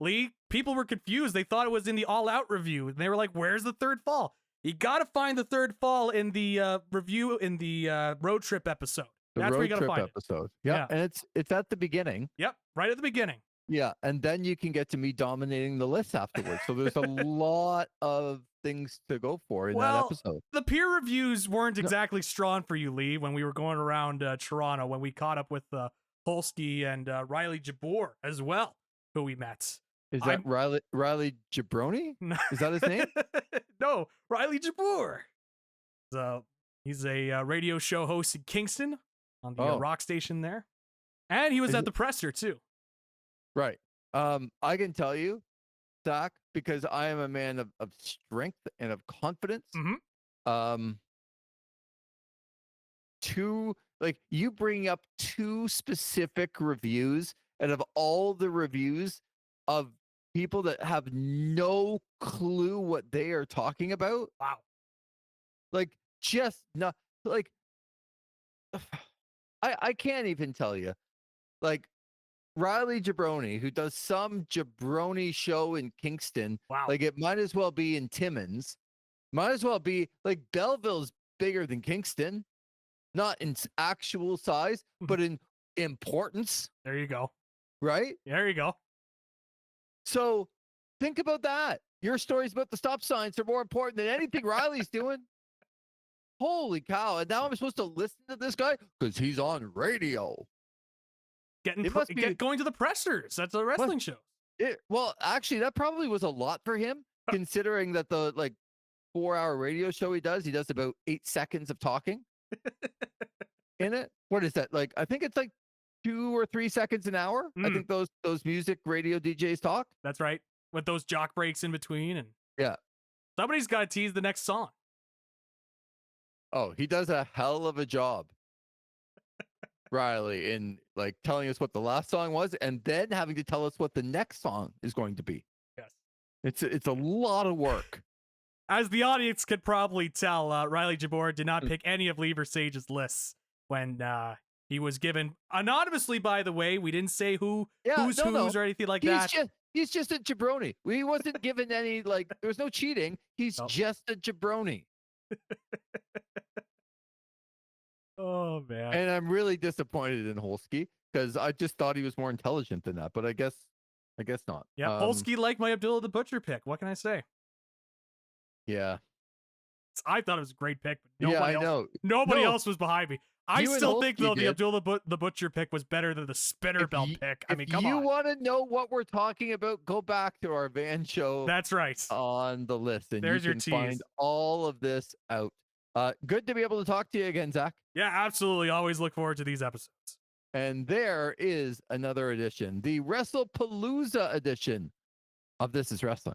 Lee. People were confused. They thought it was in the All Out review. And they were like, where's the third fall? You got to find the third fall in the review in the road trip episode. That's where you got to find episode. Yeah, and it's at the beginning. Yep, right at the beginning. Yeah, and then you can get to me dominating the list afterwards. So there's a lot of things to go for in that episode. The peer reviews weren't exactly strong for you, Lee, when we were going around Toronto, when we caught up with Holsky and Riley Jabbour as well, who we met. Is that Riley Jabroni? Is that his name? No, Riley Jabbour. So he's a radio show host in Kingston on the rock station there. And he was at the presser too. Right. I can tell you, Zach, because I am a man of strength and of confidence. Mm-hmm. You bring up 2 specific reviews, and of all the reviews of people that have no clue what they are talking about. Wow. Like, just not like, I can't even tell you. Like, Riley Jabroni, who does some jabroni show in Kingston. Wow. Like, it might as well be in Timmins. Might as well be, like, Belleville's bigger than Kingston. Not in actual size, but in importance. There you go. Right? There you go. So think about that. Your stories about the stop signs are more important than anything Riley's doing. Holy cow. And now I'm supposed to listen to this guy because he's on radio. Going to the pressers. That's a wrestling show. Well, actually, that probably was a lot for him, considering that the 4-hour radio show he does about 8 seconds of talking in it. What is that? Like, I think it's like 2 or 3 seconds an hour. I think those music radio DJs talk. That's right. With those jock breaks in between. And yeah. Somebody's got to tease the next song. Oh, he does a hell of a job, Riley, in telling us what the last song was and then having to tell us what the next song is going to be. Yes. It's a lot of work. As the audience could probably tell, Riley Jabbour did not pick any of Lee Versage's lists when he was given anonymously, by the way. We didn't say who's or anything like that. He's just a jabroni. He wasn't given any, there was no cheating. He's just a jabroni. Oh, man. And I'm really disappointed in Holsky because I just thought he was more intelligent than that, but I guess not. Yeah, Holsky liked my Abdullah the Butcher pick. What can I say? Yeah. I thought it was a great pick, but nobody else was behind me. I You and still think, Holtby though, the did. Abdullah the Butcher pick was better than the spinner belt pick. I mean, come If you on. want to know what we're talking about, go back to our van show That's right. on the list, and There's you your can tease. find all of this out. Good to be able to talk to you again, Zach. Yeah, absolutely. Always look forward to these episodes. And there is another edition, the Wrestlepalooza edition of This Is Wrestling.